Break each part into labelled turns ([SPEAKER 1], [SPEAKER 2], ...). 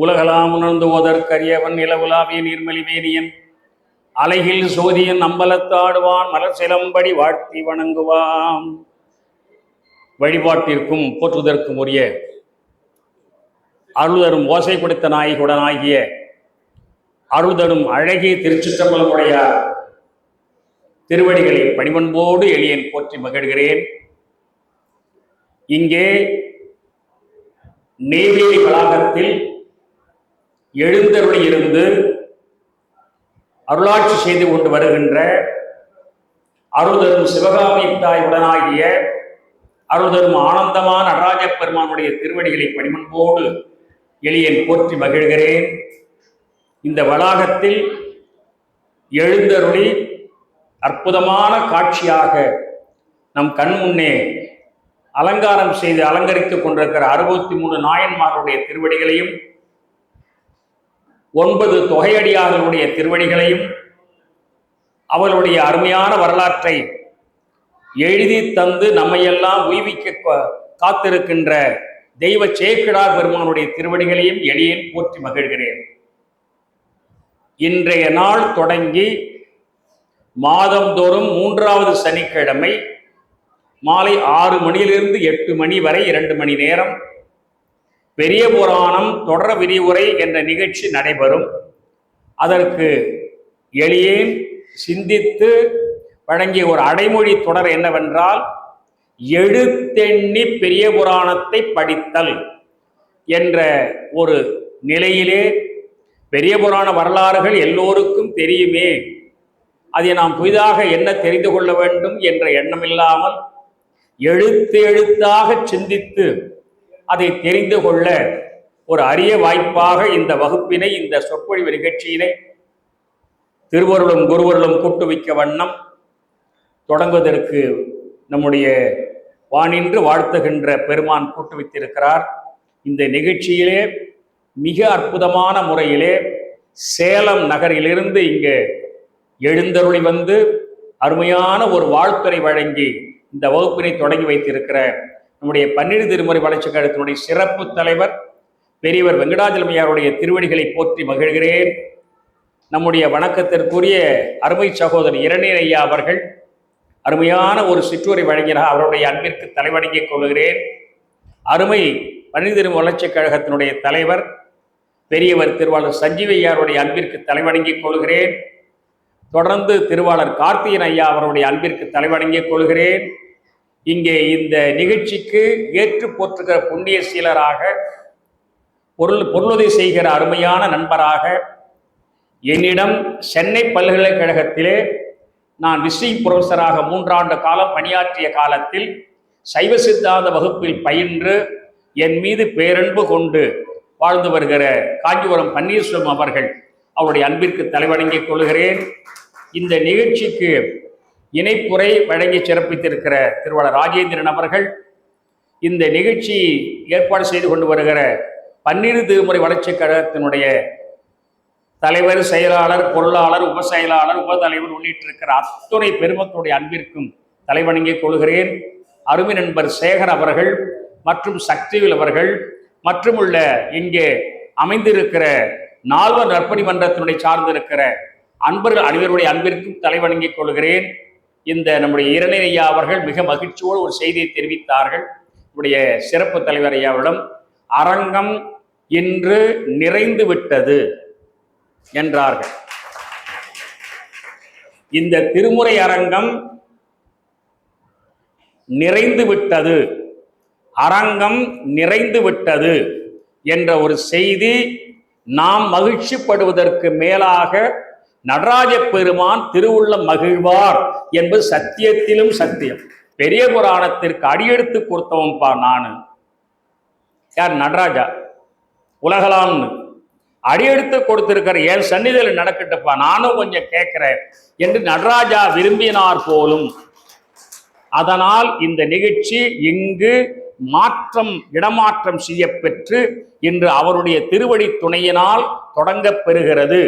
[SPEAKER 1] உலகலாம் உணர்ந்து ஓதற்கரியவன் நிலவுலாவிய நீர்மலிவேணியன் அலைகில் சோதியன் அம்பலத்தாடுவான் மலர் சிலம்படி வாழ்த்தி வணங்குவான். வழிபாட்டிற்கும் போற்றுதற்கும் உரிய அருள்தரும் ஓசை கொடுத்த நாயகுடனாகிய அருள்தரும் அழகிய திருச்சிற்றம்பலமுடைய திருவடிகளை பணிவன்போடு எளியன் போற்றி மகிழ்கிறேன். இங்கே நெய்வேலி வளாகத்தில் எழுந்தருளி இருந்து அருளாட்சி செய்து கொண்டு வருகின்ற அருள்தரும் சிவகாமி தாய் உடனாகிய அருள்தரும் ஆனந்தமான நடராஜ பெருமானுடைய திருவடிகளை பணிவன்போடு எளியன் போற்றி மகிழ்கிறேன். இந்த வளாகத்தில் எழுந்தருளி அற்புதமான காட்சியாக நம் கண் முன்னே அலங்காரம் செய்து அலங்கரித்துக் கொண்டிருக்கிற 63 நாயன்மாருடைய திருவடிகளையும் 9 தொகையடியார்களுடைய திருவடிகளையும் அவர்களுடைய அருமையான வரலாற்றை எழுதி தந்து நம்மையெல்லாம் உய்விக்க காத்திருக்கின்ற தெய்வ சேக்கிழார் பெருமானுடைய திருவடிகளையும் எளியேன் போற்றி மகிழ்கிறேன். இன்றைய நாள் தொடங்கி மாதந்தோறும் 3வது சனிக்கிழமை மாலை 6 மணியிலிருந்து 8 மணி வரை 2 மணி நேரம் பெரிய புராணம் தொடர் விரிவுரை என்ற நிகழ்ச்சி நடைபெறும். அதற்கு எளியேன் சிந்தித்து வழங்கிய ஒரு அடைமொழி தொடர் என்னவென்றால், எழுத்தெண்ணி பெரிய புராணத்தை படித்தல் என்ற ஒரு நிலையிலே பெரிய புராண வரலாறுகள் எல்லோருக்கும் தெரியுமே, அதை நாம் புதிதாக என்ன தெரிந்து கொள்ள வேண்டும் என்ற எண்ணமில்லாமல் எழுத்தாக சிந்தித்து அதை தெரிந்து கொள்ள ஒரு அரிய வாய்ப்பாக இந்த வகுப்பினை, இந்த சொற்பொழிவு நிகழ்ச்சியினை திருவருளும் குருவருளும் கூட்டுவிக்க வண்ணம் தொடங்குவதற்கு நம்முடைய வானின்று வாழ்த்துகின்ற பெருமான் கூட்டுவித்திருக்கிறார். இந்த நிகழ்ச்சியிலே மிக அற்புதமான முறையிலே சேலம் நகரிலிருந்து இங்கே எழுந்தருளி வந்து அருமையான ஒரு வாழ்த்துரை வழங்கி இந்த வகுப்பினை தொடங்கி வைத்திருக்கிற நம்முடைய பன்னிரு திருமுறை வளர்ச்சி கழகத்தினுடைய சிறப்பு தலைவர் பெரியவர் வெங்கடாஜலமையாருடைய திருவடிகளை போற்றி மகிழ்கிறேன். நம்முடைய வணக்கத்திற்குரிய அருமை சகோதரர் இரணியன் ஐயா அவர்கள் அருமையான ஒரு சிற்றுரை வழங்கினார். அவருடைய அன்பிற்கு தலைவணங்கிக் கொள்கிறேன். அருமை பன்னிரு திருமுறை வளர்ச்சி கழகத்தினுடைய தலைவர் பெரியவர் திருவாளர் சஞ்சீவையாருடைய அன்பிற்கு தலைவணங்கிக் கொள்கிறேன். தொடர்ந்து திருவாளர் கார்த்திகன் ஐயா அவருடைய அன்பிற்கு தலைவணங்கிக் கொள்கிறேன். இங்கே இந்த நிகழ்ச்சிக்கு ஏற்று போற்றுகிற புண்ணிய சீலராக பொருளுதவி செய்கிற அருமையான நண்பராக என்னிடம் சென்னை பல்கலைக்கழகத்திலே நான் விசிட்டிங் புரொஃபஸராக 3 ஆண்டு காலம் பணியாற்றிய காலத்தில் சைவ சித்தாந்த வகுப்பில் பயின்று என் மீது பேரன்பு கொண்டு வாழ்ந்து வருகிற காஞ்சிபுரம் பன்னீர்செல்வம் அவர்கள் அவருடைய அன்பிற்கு தலைவணங்கிக் கொள்கிறேன். இந்த நிகழ்ச்சிக்கு இணைப்புரை வழங்கி சிறப்பித்திருக்கிற திருவாளர் ராஜேந்திரன் அவர்கள், இந்த நிகழ்ச்சி ஏற்பாடு செய்து கொண்டு வருகிற பன்னிரு திருமுறை வளர்ச்சி கழகத்தினுடைய தலைவர், செயலாளர், பொருளாளர், உப செயலாளர், உபதலைவர் உள்ளிட்டிருக்கிற அத்துணை பெருமக்களுடைய அன்பிற்கும் தலைவணங்கிக் கொள்கிறேன். அருமை நண்பர் சேகர் அவர்கள் மற்றும் சக்திவேல் அவர்கள் மற்றும் உள்ள இங்கே அமைந்திருக்கிற நால்வர் நற்பணி மன்றத்தினுடைய சார்ந்திருக்கிற அன்பர்கள் அனைவருடைய அன்பிற்கும் தலைவணங்கிக் கொள்கிறேன். இந்த நம்முடைய இரணியன் ஐயா அவர்கள் மிக மகிழ்ச்சியோடு ஒரு செய்தியை தெரிவித்தார்கள். நம்முடைய சிறப்பு தலைவர் ஐயாவிடம் அரங்கம் இன்று நிறைந்து விட்டது என்றார்கள். இந்த திருமுறை அரங்கம் நிறைந்து விட்டது, அரங்கம் நிறைந்து விட்டது என்ற ஒரு செய்தி நாம் மகிழ்ச்சிப்படுவதற்கு மேலாக நடராஜ பெருமான் திருவுள்ளம் மகிழ்வார் என்பது சத்தியத்திலும் சத்தியம். பெரிய புராணத்திற்கு அடியெடுத்து கொடுத்தவன்பா நானு. யார்? நடராஜா. உலகலாம்னு அடியெடுத்து கொடுத்திருக்கிற என் சன்னிதியில் நடக்கட்டுப்பா, நானும் கொஞ்சம் கேட்கிறேன் என்று நடராஜா விரும்பினார் போலும். அதனால் இந்த நிகழ்ச்சி இங்கு இடமாற்றம் செய்யப்பெற்று இன்று அவருடைய திருவடி துணையினால் தொடங்கப் பெறுகிறது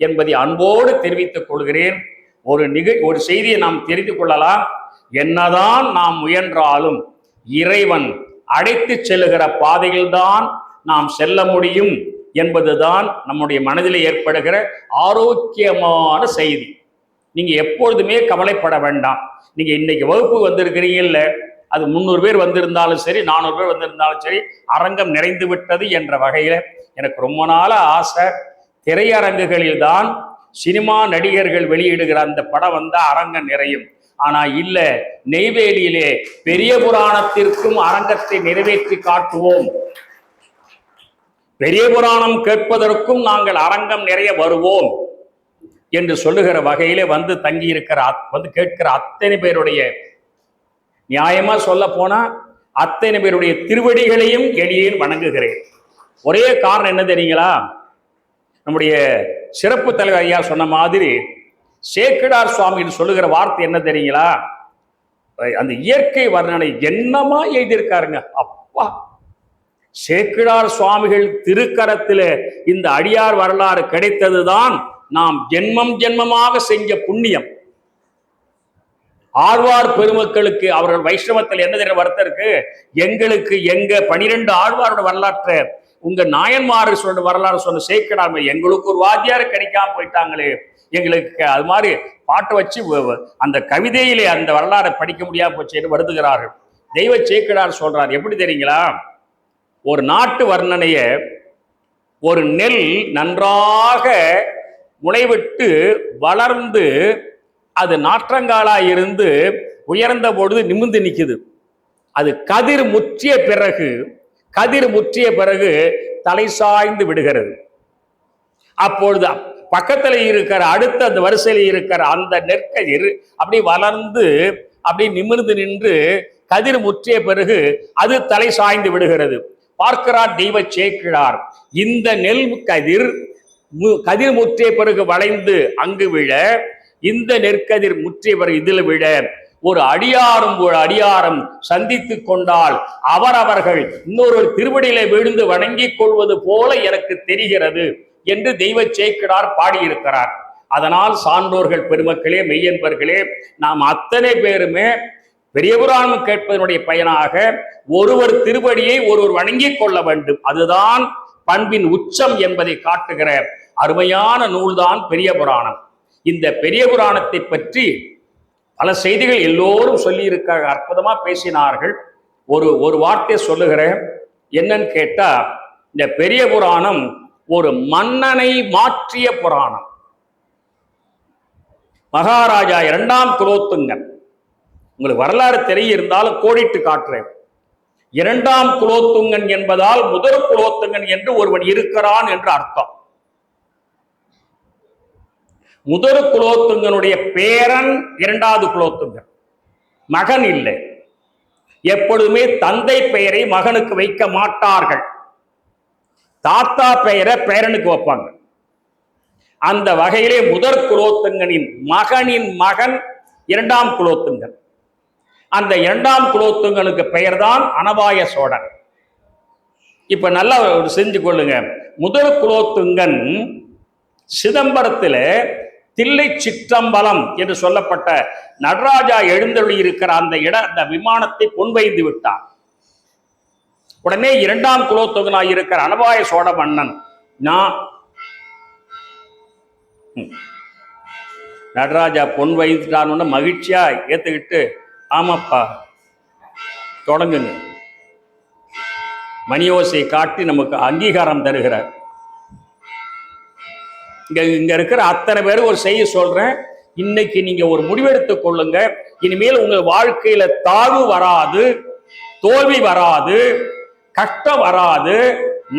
[SPEAKER 1] என்பதை அன்போடு தெரிவித்துக் கொள்கிறேன். ஒரு செய்தியை நாம் தெரிந்து கொள்ளலாம். என்னதான் நாம் முயன்றாலும் இறைவன் அழைத்து செல்லுகிற பாதையில்தான் நாம் செல்ல முடியும் என்பதுதான் நம்முடைய மனதில் ஏற்படுகிற ஆரோக்கியமான செய்தி. நீங்க எப்பொழுதுமே கவலைப்பட வேண்டாம். நீங்க இன்னைக்கு வகுப்பு வந்திருக்கிறீங்கல்ல, அது 300 பேர் வந்திருந்தாலும் சரி, 400 பேர் வந்திருந்தாலும் சரி, அரங்கம் நிறைந்து விட்டது என்ற வகையில எனக்கு ரொம்ப நாள ஆசை. திரையரங்குகளில் தான் சினிமா நடிகர்கள் வெளியிடுகிற அந்த படம் வந்தா அரங்கம் நிறையும். ஆனா இல்ல, நெய்வேலியிலே பெரிய புராணத்திற்கும் அரங்கத்தை நிறைவேற்றி காட்டுவோம். பெரிய புராணம் கேட்பதற்கும் நாங்கள் அரங்கம் நிறைய வருவோம் என்று சொல்லுகிற வகையிலே வந்து தங்கி இருக்கிற வந்து கேட்கிற அத்தனை பேருடைய, நியாயமா சொல்ல போனா அத்தனை பேருடைய திருவடிகளையும் எளியேன் வணங்குகிறேன். ஒரே காரணம் என்ன தெரியுங்களா? நம்முடைய சிறப்பு தலைவர் ஐயா சொன்ன மாதிரி சேக்கிழார் சுவாமின்னு சொல்லுகிற வார்த்தை என்ன தெரியுங்களா? அந்த இயற்கை வர்ணனை என்னமா எழுதியிருக்காருங்க அப்பா. சேக்கிழார் சுவாமிகள் திருக்கரத்தில் இந்த அடியார் வரலாறு கிடைத்ததுதான் நாம் ஜென்மம் ஜென்மமாக செஞ்ச புண்ணியம். ஆழ்வார் பெருமக்களுக்கு அவர்கள் வைஷ்ணவத்தில் என்ன தெரியும் வருத்தம் இருக்கு? எங்களுக்கு எங்க 12 ஆழ்வாரோட வரலாற்றை உங்க நாயன்மார் சொல்ற வரலாறு சொன்ன சேக்கிழார் எங்களுக்கு ஒரு வாத்தியார் கிடைக்காம போயிட்டாங்களே, எங்களுக்கு அது மாதிரி பாட்டு வச்சு அந்த கவிதையிலே அந்த வரலாறை படிக்க முடியாம போச்சு வருதுகிறார்கள். தெய்வ சேக்கிழார் சொல்றார், எப்படி தெரியுங்களா? ஒரு நாட்டு வர்ணனைய, ஒரு நெல் நன்றாக முளைவிட்டு வளர்ந்து அது நாற்றங்காலா இருந்து உயர்ந்த பொழுது நிமிர்ந்து நிற்குது. அது கதிர் முற்றிய பிறகு தலை சாய்ந்து விடுகிறது. அப்பொழுது பக்கத்தில் இருக்கிற அடுத்த அந்த வரிசையில் இருக்கிற அந்த நெற்கதிர் அப்படி வளர்ந்து அப்படி நிமிர்ந்து நின்று கதிர் முற்றிய பிறகு அது தலை சாய்ந்து விடுகிறது. பார்க்கிறார் தெய்வ சேக்கிழார், இந்த நெல் கதிர் முற்றிய பிறகு வளைந்து அங்கு விழ, இந்த நெற்கதிர் முற்றிய பிறகு இதில் விழ, ஒரு அடியாரும் சந்தித்து கொண்டால் அவர்கள் இன்னொரு திருவடியில விழுந்து வணங்கிக் கொள்வது போல எனக்கு தெரிகிறது என்று தெய்வ சேக்கிழார் பாடியிருக்கிறார். அதனால் சான்றோர்கள் பெருமக்களே, மெய்யன்பர்களே, நாம் அத்தனை பேருமே பெரிய புராணம் கேட்பதனுடைய பயனாக ஒருவர் திருவடியை ஒருவர் வணங்கிக் கொள்ள வேண்டும். அதுதான் பண்பின் உச்சம் என்பதை காட்டுகிற அருமையான நூல்தான் பெரிய புராணம். இந்த பெரிய புராணத்தை பற்றி பல செய்திகள் எல்லோரும் சொல்லி இருக்க, அற்புதமா பேசினார்கள். ஒரு வார்த்தை சொல்லுகிறேன், என்னன்னு கேட்டா, இந்த பெரிய புராணம் ஒரு மன்னனை மாற்றிய புராணம். மகாராஜா 2ஆம் குலோத்துங்கன், உங்களுக்கு வரலாறு தெரிய இருந்தாலும் கோடிட்டு காட்டுறேன். 2ஆம் குலோத்துங்கன் என்பதால் முதல் குலோத்துங்கன் என்று ஒருவன் இருக்கிறான் என்று அர்த்தம். முதல் குலோத்துங்கனுடைய பேரன் 2வது குலோத்துங்கன், மகன் இல்லை. எப்பொழுதுமே தந்தை பெயரை மகனுக்கு வைக்க மாட்டார்கள், தாத்தா பெயரை பேரனுக்கு வைப்பாங்க. அந்த வகையிலே முதற் குலோத்துங்கனின் மகன் 2ஆம் குலோத்துங்கன். அந்த 2ஆம் குலோத்துங்கனுக்கு பெயர் தான் அனபாய சோழன். இப்ப நல்லா செஞ்சு கொள்ளுங்க. முதல் குலோத்துங்கன் சிதம்பரத்தில் தில்லை சிற்றம்பலம் என்று சொல்லப்பட்ட நடராஜா எழுந்தருளி இருக்கிற அந்த விமானத்தை பொன்வைந்து விட்டான். உடனே 2ஆம் குலோத்துங்கனாய் இருக்கிற அனபாய சோழ மன்னன் நடராஜா பொன் வைத்துட்டான்னு மகிழ்ச்சியா ஏத்துக்கிட்டு, ஆமாப்பா தொடங்குங்க, மணியோசை காட்டி நமக்கு அங்கீகாரம் தருகிறார். இங்க இருக்கிற அத்தனை பேரும் ஒரு செய்தி சொல்றேன். இன்னைக்கு நீங்க ஒரு முடிவெடுத்துக் கொள்ளுங்க. இனிமேல் உங்க வாழ்க்கையில தாழ்வு வராது, தோல்வி வராது, கஷ்டம் வராது,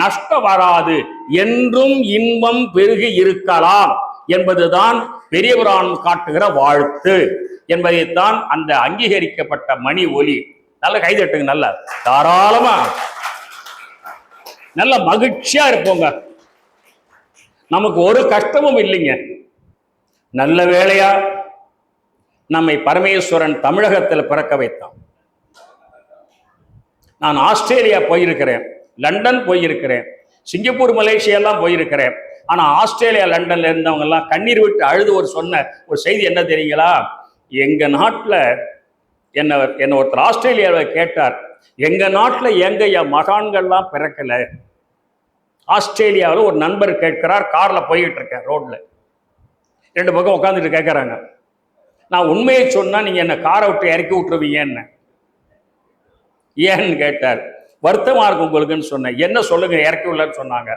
[SPEAKER 1] நஷ்டம் வராது, என்றும் இன்பம் பெருகி இருக்கலாம் என்பதுதான் பெரிய புராணம் காட்டுகிற வாழ்த்து என்பதைத்தான் அந்த அங்கீகரிக்கப்பட்ட மணி ஒலி. நல்ல கைதட்டுங்க, நல்ல தாராளமா நல்ல மகிழ்ச்சியா இருப்போங்க. நமக்கு ஒரு கஷ்டமும் இல்லைங்க. நல்ல வேளையா நம்மை பரமேஸ்வரன் தமிழகத்தில் பிறக்க வைத்தான். நான் ஆஸ்திரேலியா போயிருக்கிறேன், லண்டன் போயிருக்கிறேன், சிங்கப்பூர், மலேசியா எல்லாம் போயிருக்கிறேன். ஆனா ஆஸ்திரேலியா லண்டன்ல இருந்தவங்க எல்லாம் கண்ணீர் விட்டு அழுது சொன்ன ஒரு செய்தி என்ன தெரியுங்களா? எங்க நாட்டுல என்ன ஒருத்தர் ஆஸ்திரேலியாவில் கேட்டார், எங்க நாட்டுல எங்க மகான்கள்லாம் பிறக்கல, ஆஸ்திரேலியாவில் ஒரு நண்பர் கேட்கிறார், கார்ல போய்கிட்டு இருக்கேன், ரோட்ல 2 பக்கம் உட்காந்துட்டு கேட்கறாங்க, நான் உண்மையை சொன்னா நீங்க என்ன காரை விட்டு இறக்கி விட்டுருவீங்கன்னு. ஏன்னு கேட்டார். வருத்தமா இருக்கும் உங்களுக்குன்னு சொன்னேன். என்ன சொல்லுங்க, இறக்கி விடலன்னு சொன்னாங்க.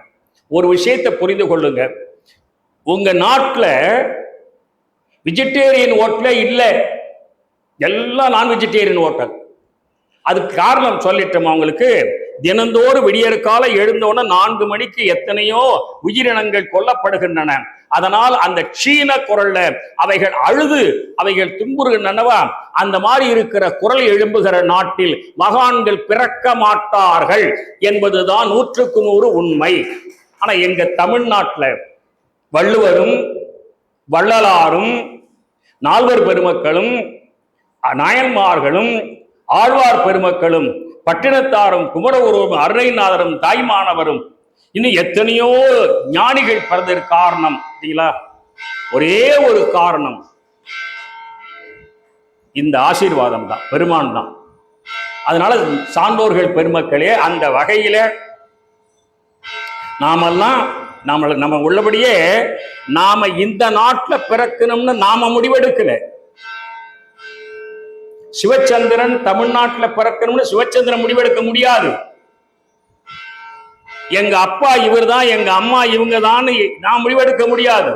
[SPEAKER 1] ஒரு விஷயத்தை புரிந்து கொள்ளுங்க, உங்க நாட்டில் வெஜிடேரியன் ஹோட்டலே இல்லை, எல்லாம் நான் வெஜிடேரியன் ஹோட்டல். அதுக்கு காரணம் சொல்லிட்டோம் அவங்களுக்கு. தினந்தோறும் விடியற்கால எழுந்தோன்னு 4 மணிக்கு எத்தனையோ உயிரினங்கள் கொல்லப்படுகின்றன. அதனால் அந்த சீன குரல்ல அவைகள் அழுது அவைகள் துன்புறுகின்றனவா, அந்த மாதிரி இருக்கிற குரல் எழும்புகிற நாட்டில் மகான்கள் பிறக்க மாட்டார்கள் என்பதுதான் 100க்கு 100 உண்மை. ஆனா எங்க தமிழ்நாட்டில் வள்ளுவரும் வள்ளலாரும் நால்வர் பெருமக்களும் நாயன்மார்களும் ஆழ்வார் பெருமக்களும் பட்டினத்தாரும் குமரகுருவும் அருணைநாதரும் தாய்மானவரும் இன்னும் எத்தனையோ ஞானிகள் பிறந்ததற்கு காரணம் ஒரே ஒரு காரணம், இந்த ஆசீர்வாதம் தான், பெருமான் தான். அதனால சான்றோர்கள் பெருமக்களே, அந்த வகையில நாமெல்லாம் நம்ம உள்ளபடியே நாம இந்த நாட்டில் பிறக்கணும்னு நாம முடிவெடுக்கல. சிவச்சந்திரன் தமிழ்நாட்டில் பிறக்கணும்னு சிவச்சந்திரன் முடிவெடுக்க முடியாது. எங்க அப்பா இவர் தான், எங்க அம்மா இவங்க தான் நான் முடிவெடுக்க முடியாது.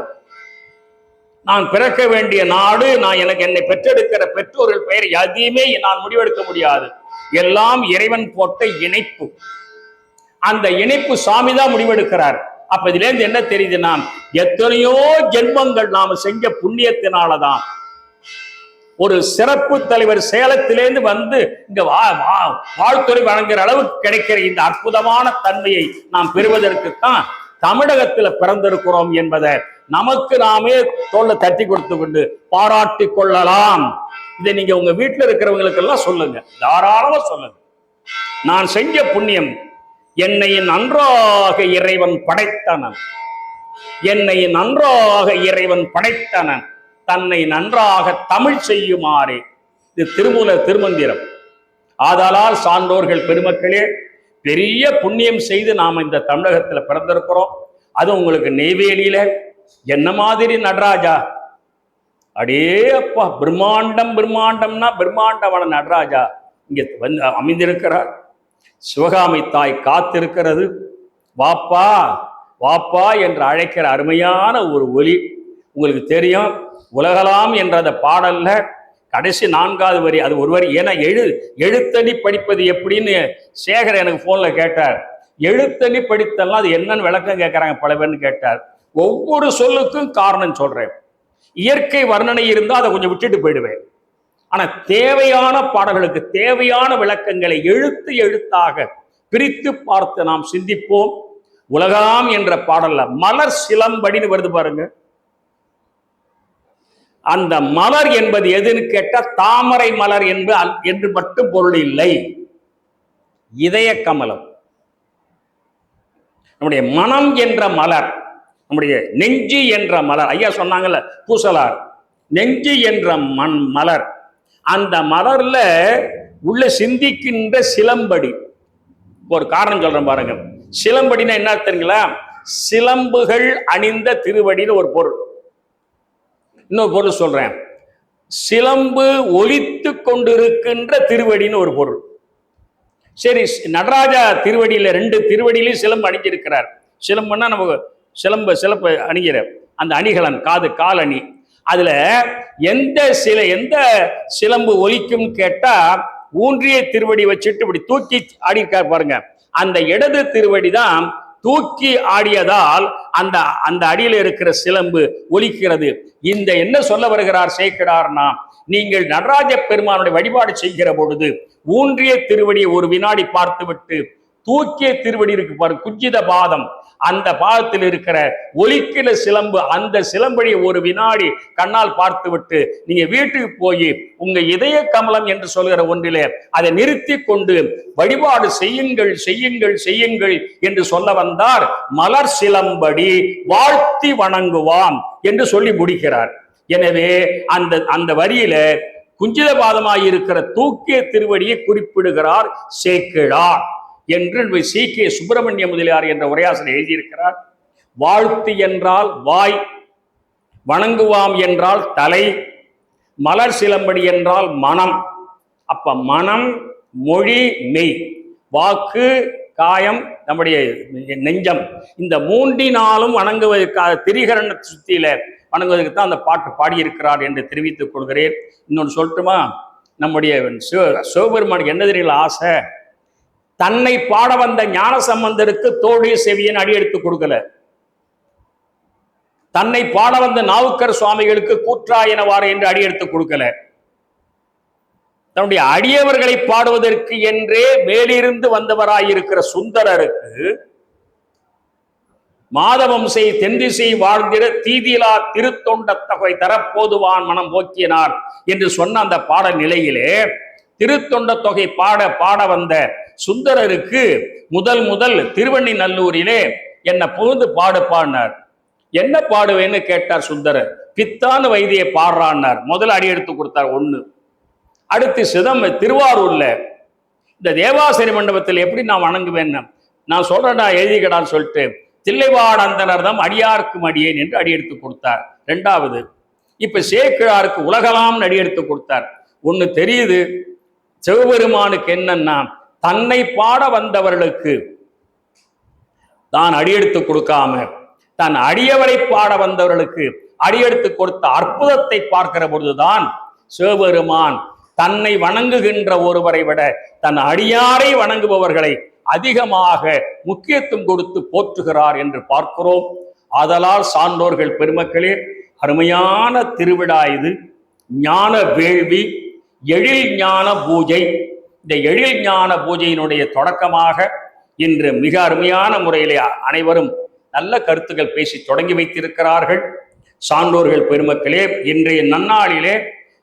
[SPEAKER 1] நான் பிறக்க வேண்டிய நாடு, நான் என்னை பெற்றெடுக்கிற பெற்றோர்கள் பெயர் எதையுமே நான் முடிவெடுக்க முடியாது. எல்லாம் இறைவன் போட்ட இணைப்பு. அந்த இணைப்பு சாமி தான் முடிவெடுக்கிறார். அப்ப இதுல இருந்து என்ன தெரியுதுன்னா, எத்தனையோ ஜென்மங்கள் நாம செஞ்ச புண்ணியத்தினாலதான் ஒரு சிறப்பு தலைவர் சேலத்திலேருந்து வந்து இங்க வாழ்த்துறை வழங்குற அளவுக்கு கிடைக்கிற இந்த அற்புதமான தன்மையை நாம் பெறுவதற்குத்தான் தமிழகத்துல பிறந்திருக்கிறோம் என்பதை நமக்கு நாமே தோல்ல தட்டி கொடுத்து கொண்டு பாராட்டி கொள்ளலாம். இதை நீங்க உங்க வீட்டுல இருக்கிறவங்களுக்கு எல்லாம் சொல்லுங்க, தாராளமா சொல்லுங்க. நான் செஞ்ச புண்ணியம், என்னை நன்றாக இறைவன் படைத்தனன், என்னை நன்றாக இறைவன் படைத்தனன், தன்னை நன்றாக தமிழ் செய்யுமாறே. இது திருமந்திரம். ஆதலால் சான்றோர்கள் பெருமக்களே, பெரிய புண்ணியம் செய்து நாம் இந்த தமிழகத்தில் பிறந்திருக்கிறோம். அது உங்களுக்கு நெய்வேலியில என்ன மாதிரி நடராஜா, அடே அப்பா, பிரம்மாண்டம் பிரம்மாண்டம்னா பிரம்மாண்டமான நடராஜா இங்க வந்து அமைந்திருக்கிறார். சிவகாமி தாய் காத்திருக்கிறது. வாப்பா வாப்பா என்று அழைக்கிற அருமையான ஒரு ஒலி உங்களுக்கு தெரியும். உலகலாம் என்ற அந்த பாடல்ல கடைசி 4வது வரி, அது ஒரு வரி. ஏன்னா எழுத்தணி படிப்பது எப்படின்னு சேகர் எனக்கு போன்ல கேட்டார். எழுத்தணி படித்தெல்லாம் அது என்னன்னு விளக்கம் கேட்கறாங்க பல பேர்னு கேட்டார். ஒவ்வொரு சொல்லுக்கும் காரணம் சொல்றேன். இயற்கை வர்ணனை இருந்தா அதை கொஞ்சம் விட்டுட்டு போயிடுவேன். ஆனா தேவையான பாடல்களுக்கு தேவையான விளக்கங்களை எழுத்தாக பிரித்து பார்த்து நாம் சிந்திப்போம். உலகாம் என்ற பாடல்ல மலர் சிலம்படின்னு வருது பாருங்க. அந்த மலர் என்பது எதுன்னு கேட்ட தாமரை மலர் என்று மட்டும் பொருள் இல்லை. இதய கமலம், நம்முடைய மனம் என்ற மலர், நம்முடைய நெஞ்சு என்ற மலர். ஐயா சொன்னாங்கல்ல பூசலார், நெஞ்சு என்ற மலர். அந்த மலர்ல உள்ள சிந்திக்கின்ற சிலம்படி. ஒரு காரணம் சொல்றேன் பாருங்க. சிலம்படினா என்ன தெரியுங்களா? சிலம்புகள் அணிந்த திருவடின்னு ஒரு பொருள். இன்னொரு பொருள் சொல்றேன், சிலம்பு ஒலித்து கொண்டிருக்கின்ற திருவடின்னு ஒரு பொருள். சரி, நடராஜா திருவடியில 2 திருவடியிலையும் சிலம்பு அணிஞ்சிருக்கிறார். சிலம்புன்னா நமக்கு சிலம்பு அணிகிற அந்த அணிகலன், கால் அணி. அதுல எந்த சிலம்பு ஒலிக்கும் கேட்டா, ஊன்றிய திருவடி வச்சுட்டு இப்படி தூக்கி ஆடியிருக்கார் பாருங்க. அந்த இடது திருவடி தான் தூக்கி ஆடியதால் அந்த அடியில் இருக்கிற சிலம்பு ஒலிக்கிறது. இந்த என்ன சொல்ல வருகிறார் சேக்கிடார்னா, நீங்கள் நடராஜ பெருமானுடைய வழிபாடு செய்கிற பொழுது ஊன்றிய திருவடியை ஒரு வினாடி பார்த்துவிட்டு தூக்கிய திருவடி இருக்கு பாரு, குஞ்சித பாதம், அந்த பாதத்தில் இருக்கிற ஒலிக்கிற சிலம்பு, அந்த சிலம்படியை ஒரு வினாடி கண்ணால் பார்த்து விட்டு நீங்க வீட்டுக்கு போய் உங்க இதய கமலம் என்று சொல்கிற ஒன்றிலே அதை நிறுத்தி கொண்டு வழிபாடு செய்யுங்கள் செய்யுங்கள் செய்யுங்கள் என்று சொல்ல வந்தார். மலர் சிலம்படி வாழ்த்தி வணங்குவான் என்று சொல்லி முடிக்கிறார். எனவே அந்த வரியில குஞ்சித பாதமாயிருக்கிற தூக்கிய திருவடியை குறிப்பிடுகிறார் சேக்கிழார். என்று சி.கே. சுப்பிரமணிய முதலியார் என்ற உரையாசிரியர் எழுதியிருக்கிறார். வாழ்த்து என்றால் வாய், வணங்குவாம் என்றால் தலை, மலர் சிலம்படி என்றால் மனம். அப்ப மனம், மொழி, மெய், வாக்கு, காயம், நம்முடைய நெஞ்சம், இந்த மூன்றினாலும் வணங்குவதற்காக திரிகரண சுத்தியில வணங்குவதற்கு தான் அந்த பாட்டு பாடியிருக்கிறார் என்று தெரிவித்துக் கொள்கிறேன். இன்னொன்று சொல்லட்டுமா? நம்முடைய சிவபெருமானுக்கு என்ன தெரியல ஆசை? தன்னை பாட வந்த ஞான சம்பந்தருக்கு தோழி செவியன் அடி எடுத்து கொடுக்கல. தன்னை பாட வந்த நாவுக்கர் சுவாமிகளுக்கு கூற்றாயினவாறு என்று அடி எடுத்து கொடுக்கல. தன்னுடைய அடியவர்களை பாடுவதற்கு என்றே மேலிருந்து வந்தவராயிருக்கிற சுந்தரருக்கு மாதவம்சை தென்திசை வாழ்ந்திட தீதிலா திருத்தொண்ட தொகை தரப்போதுவான் மனம் போக்கினார் என்று சொன்ன அந்த பாட நிலையிலே திருத்தொண்ட தொகை பாட வந்த சுந்தரருக்கு முதல் திருவண்ணிநல்லூரிலே என்ன புகுந்து பாடினார். என்ன பாடுவேன்னு கேட்டார் சுந்தரர். பித்தான வைத்தியை பாடுறான்னார். முதல்ல அடி எடுத்து கொடுத்தார். ஒண்ணு. அடுத்து திருவாரூர்ல இந்த தேவாசிரி மண்டபத்தில் எப்படி நான் வணங்குவேன், நான் சொல்றேன்டா எழுதிக்கடான்னு சொல்லிட்டு தில்லைவாடந்தனர் தான் அடியார்க்கும் அடியேன் என்று அடி எடுத்து கொடுத்தார். ரெண்டாவது இப்ப சேக்கிழாருக்கு உலகலாம் அடி எடுத்து கொடுத்தார். ஒண்ணு தெரியுது, சிவபெருமானுக்கு என்னன்னா தன்னை பாட வந்தவர்களுக்கு தான் அடியெடுத்து கொடுக்காம தன் அடியவரை பாட வந்தவர்களுக்கு அடியெடுத்து கொடுத்த அற்புதத்தை பார்க்கிற பொழுதுதான் சிவபெருமான் தன்னை வணங்குகின்ற ஒருவரை விட தன் அடியாரை வணங்குபவர்களை அதிகமாக முக்கியத்துவம் கொடுத்து போற்றுகிறார் என்று பார்க்கிறோம். ஆதலால் சான்றோர்கள் பெருமக்களே, அருமையான திருவிழா இது. ஞான வேள்வி, எழில் ஞான பூஜை. இந்த எழில் ஞான பூஜையினுடைய தொடக்கமாக இன்று மிக அருமையான முறையிலே அனைவரும் நல்ல கருத்துக்கள் பேசி தொடங்கி வைத்திருக்கிறார்கள். சான்றோர்கள் பெருமக்களே, இன்றைய நன்னாளிலே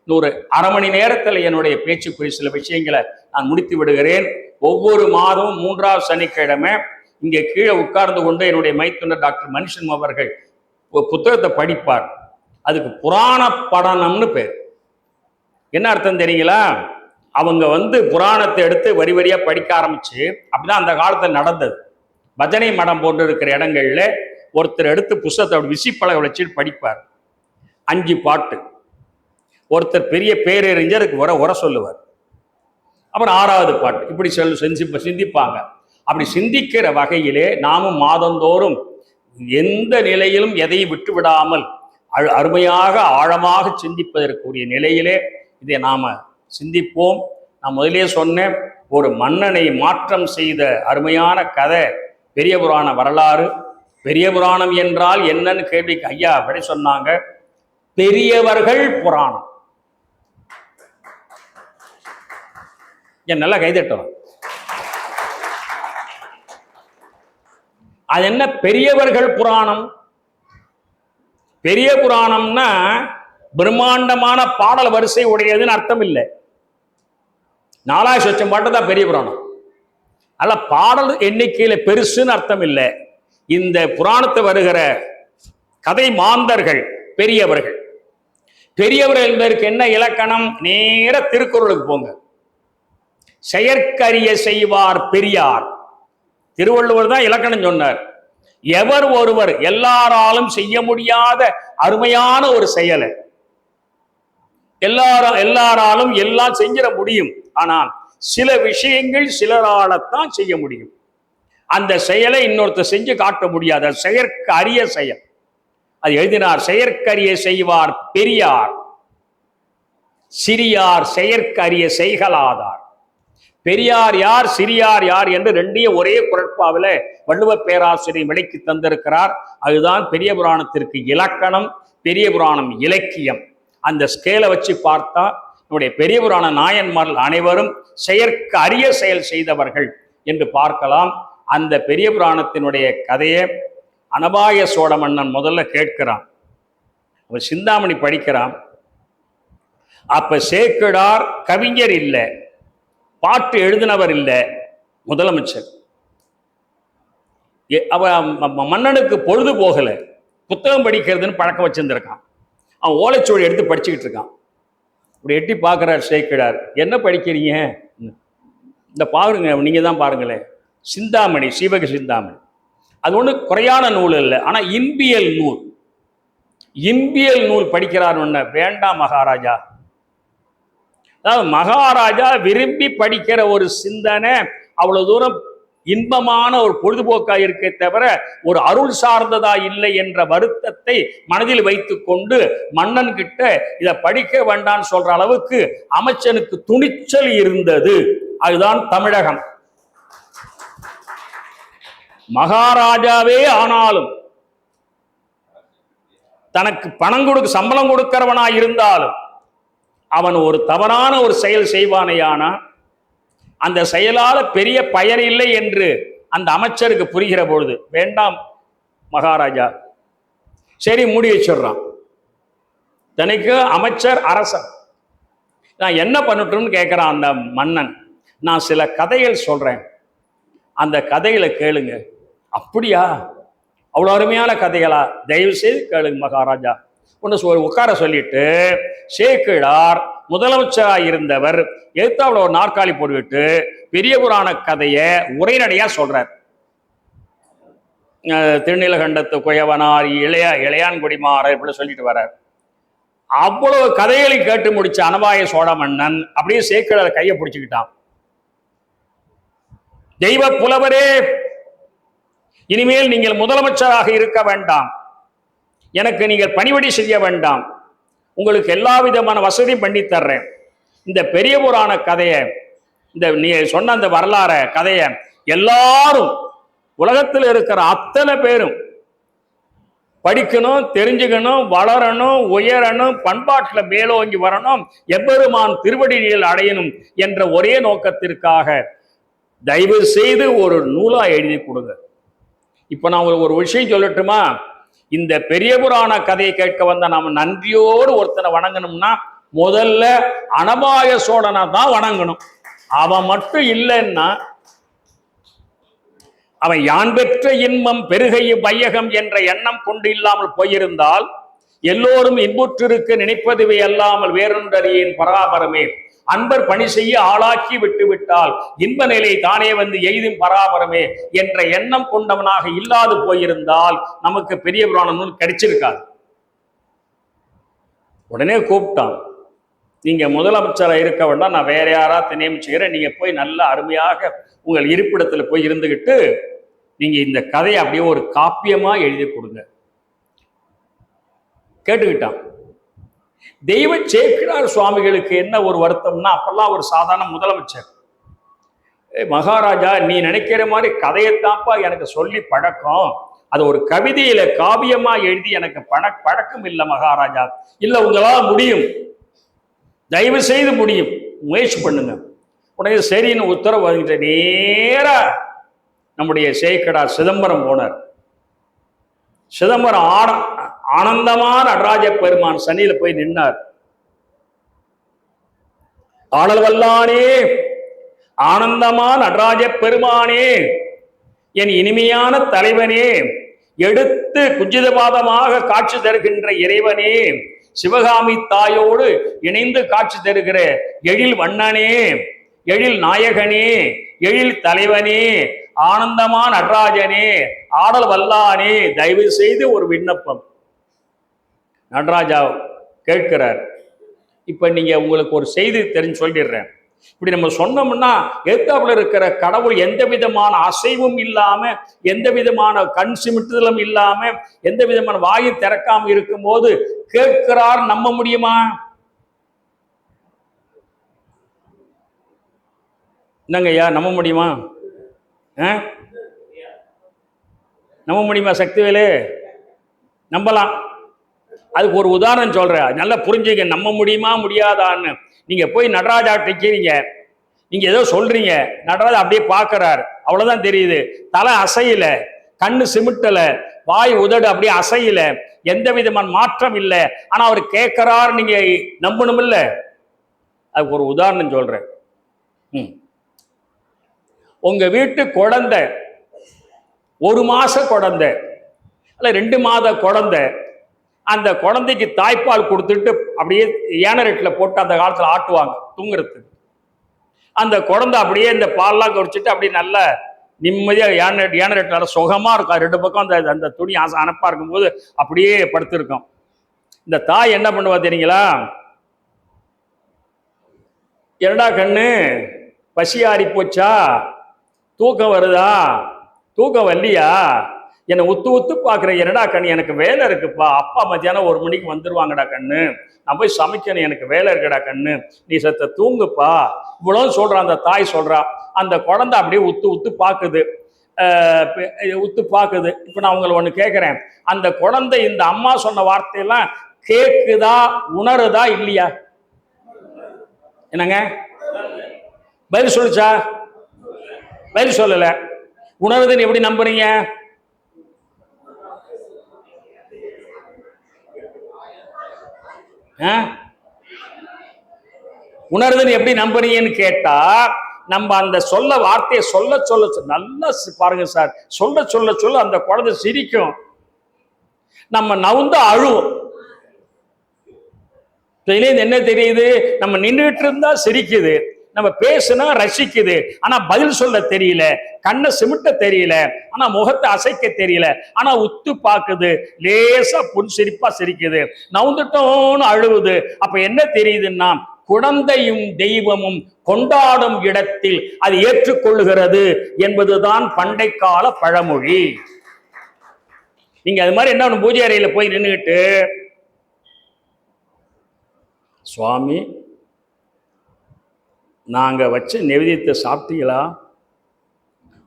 [SPEAKER 1] ஒரு அரை மணி நேரத்தில் என்னுடைய பேச்சுக்குரிய சில விஷயங்களை நான் முடித்து விடுகிறேன். ஒவ்வொரு மாதமும் 3வது சனிக்கிழமை இங்கே கீழே உட்கார்ந்து கொண்டு என்னுடைய மைத்துனர் டாக்டர் மனுஷன் அவர்கள் புத்தகத்தை படிப்பார். அதுக்கு புராண படனம்னு பேர். என்ன அர்த்தம் தெரியுங்களா? அவங்க புராணத்தை எடுத்து வரி வரியா படிக்க ஆரம்பிச்சு, அப்படிதான் அந்த காலத்தில் நடந்தது. பஜனை மடம் போன்று இருக்கிற இடங்கள்ல ஒருத்தர் எடுத்து புஸ்தகத்தை விசிப்பழக வச்சு படிப்பார். 5 பாட்டு. ஒருத்தர் பெரிய பேரறிஞருக்கு உர சொல்லுவார். அப்புறம் 6வது பாட்டு. இப்படி சிந்திப்பாங்க. அப்படி சிந்திக்கிற வகையிலே நாமும் மாதந்தோறும் எந்த நிலையிலும் எதையும் விட்டு விடாமல் அருமையாக ஆழமாக சிந்திப்பதற்குரிய நிலையிலே இதை நாம சிந்திப்போம். நான் முதலே சொன்னேன், ஒரு மன்னனை மாற்றம் செய்த அருமையான கதை பெரிய புராண வரலாறு. பெரிய புராணம் என்றால் என்னன்னு கேள்விக்கு ஐயா அப்படி சொன்னாங்க, பெரியவர்கள் புராணம். நல்லா கைதட்டலாம். அது என்ன பெரியவர்கள் புராணம்? பெரிய புராணம்னா பிரம்மாண்டமான பாடல் வரிசை உடையதுன்னு அர்த்தம் இல்லை. 4000 பாட்டு தான் பெரிய புராணம். அல்ல, பாடல் எண்ணிக்கையில பெருசுன்னு அர்த்தம் இல்லை. இந்த புராணத்தை வருகிற கதை மாந்தர்கள் பெரியவர்கள். பெரியவர்கள் என்பதற்கு என்ன இலக்கணம்? நேர திருக்குறளுக்கு போங்க. செயற்கரிய செய்வார் பெரியார். திருவள்ளுவர் தான் இலக்கணம் சொன்னார். எவர் ஒருவர் எல்லாராலும் செய்ய முடியாத அருமையான ஒரு செயலை எல்லாராலும் எல்லாம் செஞ்சிட முடியும். ஆனால் சில விஷயங்கள் சிலரால்தான் செய்ய முடியும். அந்த செயலை இன்னொருத்தர் செஞ்சு காட்ட முடியாத செயற்கரிய செயல். அது எழுதினார், செயற்கரிய செய்வார் பெரியார், சிறியார் செயற்கரிய செய்கலாதார். பெரியார் யார், சிறியார் யார் என்று ரெண்டையும் ஒரே குரட்பாவில் வள்ளுவ பேராசிரியர் விலைக்கு தந்திருக்கிறார். அதுதான் பெரிய புராணத்திற்கு இலக்கணம், பெரிய புராணம் இலக்கியம். அந்த ஸ்கேலை வச்சு பார்த்தா நம்முடைய பெரிய புராண நாயன்மார்கள் அனைவரும் செயற்கரிய செயல் செய்தவர்கள் என்று பார்க்கலாம். அந்த பெரிய புராணத்தினுடைய கதையை அனபாய சோழ மன்னன் முதல்ல கேட்கிறான். அவர் சிந்தாமணி படிக்கிறான். அப்ப சேக்கிழார் கவிஞர் இல்லை, பாட்டு எழுதினவர் இல்லை, முதலமைச்சர். மன்னனுக்கு பொழுது போகல, புத்தகம் படிக்கிறதுன்னு பழக்கம் வச்சிருந்திருக்கான். அவன் ஓலைச்சுவடி எடுத்து படிச்சுக்கிட்டு இருக்கான். இப்படி எட்டி பார்க்குறார் சேக்கிழார். என்ன படிக்கிறீங்க? இந்த பாருங்க, நீங்க தான் பாருங்களேன். சிந்தாமணி, சீவக சிந்தாமணி. அது ஒண்ணு குறையான நூல் இல்லை. ஆனா இன்பியல் நூல், இன்பியல் நூல் படிக்கிறார். வேண்டாம் மகாராஜா. அதாவது மகாராஜா விரும்பி படிக்கிற ஒரு சிந்தனை அவ்வளவு தூரம் இன்பமான ஒரு பொழுதுபோக்கா இருக்கே தவிர ஒரு அருள் சார்ந்ததா இல்லை என்ற வருத்தத்தை மனதில் வைத்துக் கொண்டு மன்னன் கிட்ட இதை படிக்க வேண்டாம்னு சொல்ற அளவுக்கு அமைச்சனுக்கு துணிச்சல் இருந்தது. அதுதான் தமிழகம். மகாராஜாவே ஆனாலும், தனக்கு பணம் கொடுக்க சம்பளம் கொடுக்கிறவனா இருந்தாலும், அவன் ஒரு தவறான ஒரு செயல் செய்வானேயானா அந்த செயலால பெரிய பயன் இல்லை என்று அந்த அமைச்சருக்கு புரிகிற பொழுது, வேண்டாம் மகாராஜா, சரி மூடி வச்சிடுறான். தனக்கு அமைச்சர் அரசன். நான் என்ன பண்ணட்டும்னு கேட்கிறான் அந்த மன்னன். நான் சில கதைகள் சொல்றேன், அந்த கதைகளை கேளுங்க. அப்படியா, அவ்வளோ அருமையான கதைகளா? தயவு செய்து கேளுங்க மகாராஜா. ஒன்று உட்கார சொல்லிட்டு சேக்கிழார் முதலமைச்சராக இருந்தவர் எழுத்தாவில் ஒரு நாற்காலி போட்டுவிட்டு பெரிய புராண கதையை உரைநடையா சொல்றார். திருநீலகண்டத்து குயவனார், இளையான்குடிமாறர் இப்படி சொல்லிட்டு வர்றார். அவ்வளவு கதைகளை கேட்டு முடிச்ச அனபாய சோழ மன்னன் அப்படியே சேக்கிழார் கையை பிடிச்சுக்கிட்டான். தெய்வ புலவரே, இனிமேல் நீங்கள் முதலமைச்சராக இருக்க வேண்டாம், எனக்கு நீங்கள் பணிவிடை செய்ய வேண்டாம், உங்களுக்கு எல்லா விதமான வசதி பண்ணி தர்றேன். இந்த பெரிய புராண கதையை, இந்த நீ சொன்ன அந்த வரலாற கதையை எல்லாரும் உலகத்தில் இருக்கிற அத்தனை பேரும் படிக்கணும், தெரிஞ்சுக்கணும், வளரணும், உயரணும், பண்பாட்டில் மேலோங்கி வரணும், எம்பெருமான் திருவடியில் அடையணும் என்ற ஒரே நோக்கத்திற்காக தயவு செய்து ஒரு நூலா எழுதி கொடுங்க. இப்ப நான் உங்களுக்கு ஒரு விஷயம் சொல்லட்டுமா? இந்த பெரிய புராண கதையை கேட்க வந்த நாம நன்றியோடு ஒருத்தனை வணங்கணும்னா முதல்ல அனபாய சோழனை தான் வணங்கணும். அவன் மட்டும் இல்லைன்னா, அவன் யான் பெற்ற இன்பம் பெருகை வையகம் என்ற எண்ணம் கொண்டு இல்லாமல் போயிருந்தால், எல்லோரும் இன்புற்றிருக்க நினைப்பதுவே அல்லாமல் வேறொன்றறியேன் பராபரமே, அன்பர் பணி செய்ய ஆளாக்கி விட்டு விட்டால் இன்ப நிலை தானே வந்து எய்தும் பராபரமே என்ற எண்ணம் கொண்டவனாக இல்லாது போயிருந்தால் நமக்கு பெரிய புராண நூல் கிடைச்சிருக்காது. உடனே கூப்பிட்டான், நீங்க முதலமைச்சராக இருக்க வேண்டாம், நான் வேற யாராவது நியமிச்சுக்கிறேன், நீங்க போய் நல்ல அருமையாக உங்கள் இருப்பிடத்துல போய் இருந்துகிட்டு நீங்க இந்த கதையை அப்படியே ஒரு காப்பியமா எழுதி கொடுங்க. கேட்டுக்கிட்டான். தெய்வ சேக்கிழார் சுவாமிகளுக்கு என்ன ஒரு வருத்தம்னா, அப்பெல்லாம் ஒரு சாதாரண முதலமைச்சர். மகாராஜா, நீ நினைக்கிற மாதிரி கதையைத்தாப்பா எனக்கு சொல்லி பழக்கம், அது ஒரு கவிதையில காவியமா எழுதி எனக்கு பழக்கம் இல்லை மகாராஜா. இல்ல, உங்களால் முடியும், தயவு செய்து முடியும், முயற்சி பண்ணுங்க. உடனே சரின்னு உத்தரவு வாங்கிட்டு நேரா நம்முடைய சேக்கிழார் சிதம்பரம் போனார். சிதம்பரம் ஆனந்தமான நடராஜ பெருமான் சன்னியில போய் நின்னார். ஆடல் வல்லானே, ஆனந்தமான நடராஜ பெருமானே, என் இனிமையான தலைவனே, எடுத்து குஞ்சிதபாதமாக காட்சி தருகின்ற இறைவனே, சிவகாமி தாயோடு இணைந்து காட்சி தருகிற எழில் வண்ணனே, எழில் நாயகனே, எழில் தலைவனே, ஆனந்தமான நடராஜனே, ஆடல் வல்லானே, தயவு செய்து ஒரு விண்ணப்பம். நடராஜா கேட்கிறார். இப்ப நீங்க உங்களுக்கு ஒரு செய்தி தெரிஞ்சு சொல்லிடுறேன். இப்படி நம்ம சொன்னோம்னா எத்தாப்புல இருக்கிற கடவுள் எந்த விதமான அசைவும் இல்லாம, எந்த விதமான கண் சிமிட்டுதலும் இல்லாம, எந்த விதமான வாயும் திறக்காம இருக்கும் போது கேட்கிறார், நம்ப முடியுமா? என்னங்க ஐயா, நம்ப முடியுமா? நம்ப முடியுமா சக்திவேலு? நம்பலாம். அதுக்கு ஒரு உதாரணம் சொல்றேன், நல்லா புரிஞ்சுங்க. நம்ப முடியுமா முடியாதான்னு. நீங்க போய் நடராஜா டிக்கிறீங்க, நீங்க ஏதோ சொல்றீங்க, நடராஜா அப்படியே பார்க்கறாரு, அவ்வளவுதான் தெரியுது. தலை அசையில, கண்ணு சிமிட்டல, வாய் உதடு அப்படியே அசையில, எந்த விதமான மாற்றம் இல்லை. ஆனா அவர் கேட்கிறார், நீங்க நம்பணும் இல்ல. அதுக்கு ஒரு உதாரணம் சொல்றேன். உங்க வீட்டு குழந்தை, 1 மாச குழந்தை அல்ல 2 மாத குழந்தை, அந்த குழந்தைக்கு தாய்ப்பால் கொடுத்துட்டு அப்படியே ஏனரெட்டில் போட்டு அந்த காலத்தில் ஆட்டுவாங்க தூங்குறதுக்கு. அந்த குழந்தை அப்படியே இந்த பால்லாம் குடிச்சிட்டு அப்படியே நல்லா நிம்மதியாக யானை ரெட்டால சுகமாக இருக்கும். ரெண்டு பக்கம் அந்த அந்த துணி அனப்பாக இருக்கும்போது அப்படியே படுத்திருக்கும். இந்த தாய் என்ன பண்ணுவா தெரியுங்களா? என்னடா கண்ணு, பசி ஆறி போச்சா, தூக்கம் வருதா, தூக்கம் வரலையா, என்னை உத்து உத்து பார்க்குற, என்னடா கண்ணு எனக்கு வேலை இருக்குப்பா, அப்பா மத்தியானம் 1 மணிக்கு வந்துடுவாங்கடா கண்ணு, நான் போய் சமைக்கணும், எனக்கு வேலை இருக்குடா கண்ணு, நீ சத்த தூங்குப்பா, இவ்வளோ சொல்கிறான். அந்த தாய் சொல்கிறா. அந்த குழந்தை அப்படியே உத்து உத்து பார்க்குது, உத்து பார்க்குது. இப்போ நான் உங்களை ஒன்று கேட்குறேன், அந்த குழந்தை இந்த அம்மா சொன்ன வார்த்தையெல்லாம் கேட்குதா, உணருதா இல்லையா? என்னங்க பதில் சொல்லுச்சா? பதில் சொல்லல. உணருதுன்னு எப்படி நம்புறீங்க? உணருதுன்னு எப்படி நம்புறீங்கன்னு கேட்டா, நம்ம அந்த சொல்ல வார்த்தையை சொல்ல சொல்ல நல்லா பாருங்க சார், சொல்ல சொல்ல சொல்ல அந்த குழந்தை சிரிக்கும், நம்ம நவுந்து அழுவோம். என்ன தெரியுது? நம்ம நின்றுட்டு இருந்தா சிரிக்குது, நம்ம பேசுனா ரசிக்குது, ஆனா பதில் சொல்ல தெரியல, கண்ணை சிமிட்ட தெரியல, ஆனா முகத்தை அசைக்க தெரியல, ஆனா உத்து பார்க்குது, லேசா புன்சிரிப்பா சிரிக்குது, நவுந்துட்டோன்னு அழுவுது. அப்ப என்ன தெரியுதுன்னா, குழந்தையும் தெய்வமும் கொண்டாடும் இடத்தில் அது ஏற்றுக்கொள்ளுகிறது என்பதுதான் பண்டை கால பழமொழி. நீங்க அது மாதிரி என்ன பூஜை அறையில போய் நின்றுகிட்டு, சுவாமி நாங்க வச்ச நெவேத்தியத்தை சாப்பிட்டீங்களா,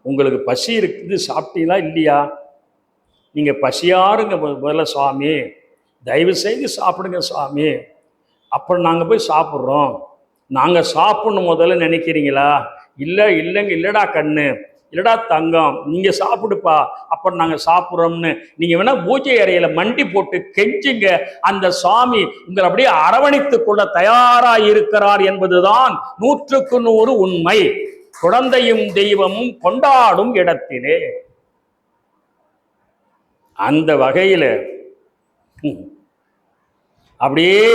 [SPEAKER 1] உங்களுக்கு பசி இருக்குது சாப்பிட்டீங்களா இல்லையா, நீங்க பசியாருங்க முதல்ல சுவாமி, தயவு செய்து சாப்பிடுங்க சுவாமி, அப்புறம் நாங்கள் போய் சாப்பிட்றோம், நாங்கள் சாப்பிடணும் முதல்ல நினைக்கிறீங்களா? இல்லை இல்லைங்க, இல்லடா கண்ணு, இல்லடா தங்கம், நீங்கள் சாப்பிடுப்பா, அப்புறம் நாங்கள் சாப்பிட்றோம்னு நீங்கள் வேணா பூஜை அறையில மண்டி போட்டு கெஞ்சுங்க, அந்த சுவாமி உங்களை அப்படியே அரவணைத்துக் கொள்ள தயாராக இருக்கிறார் என்பதுதான் 100க்கு 100 உண்மை. குழந்தையும் தெய்வமும் கொண்டாடும் இடத்திலே. அந்த வகையில் அப்படியே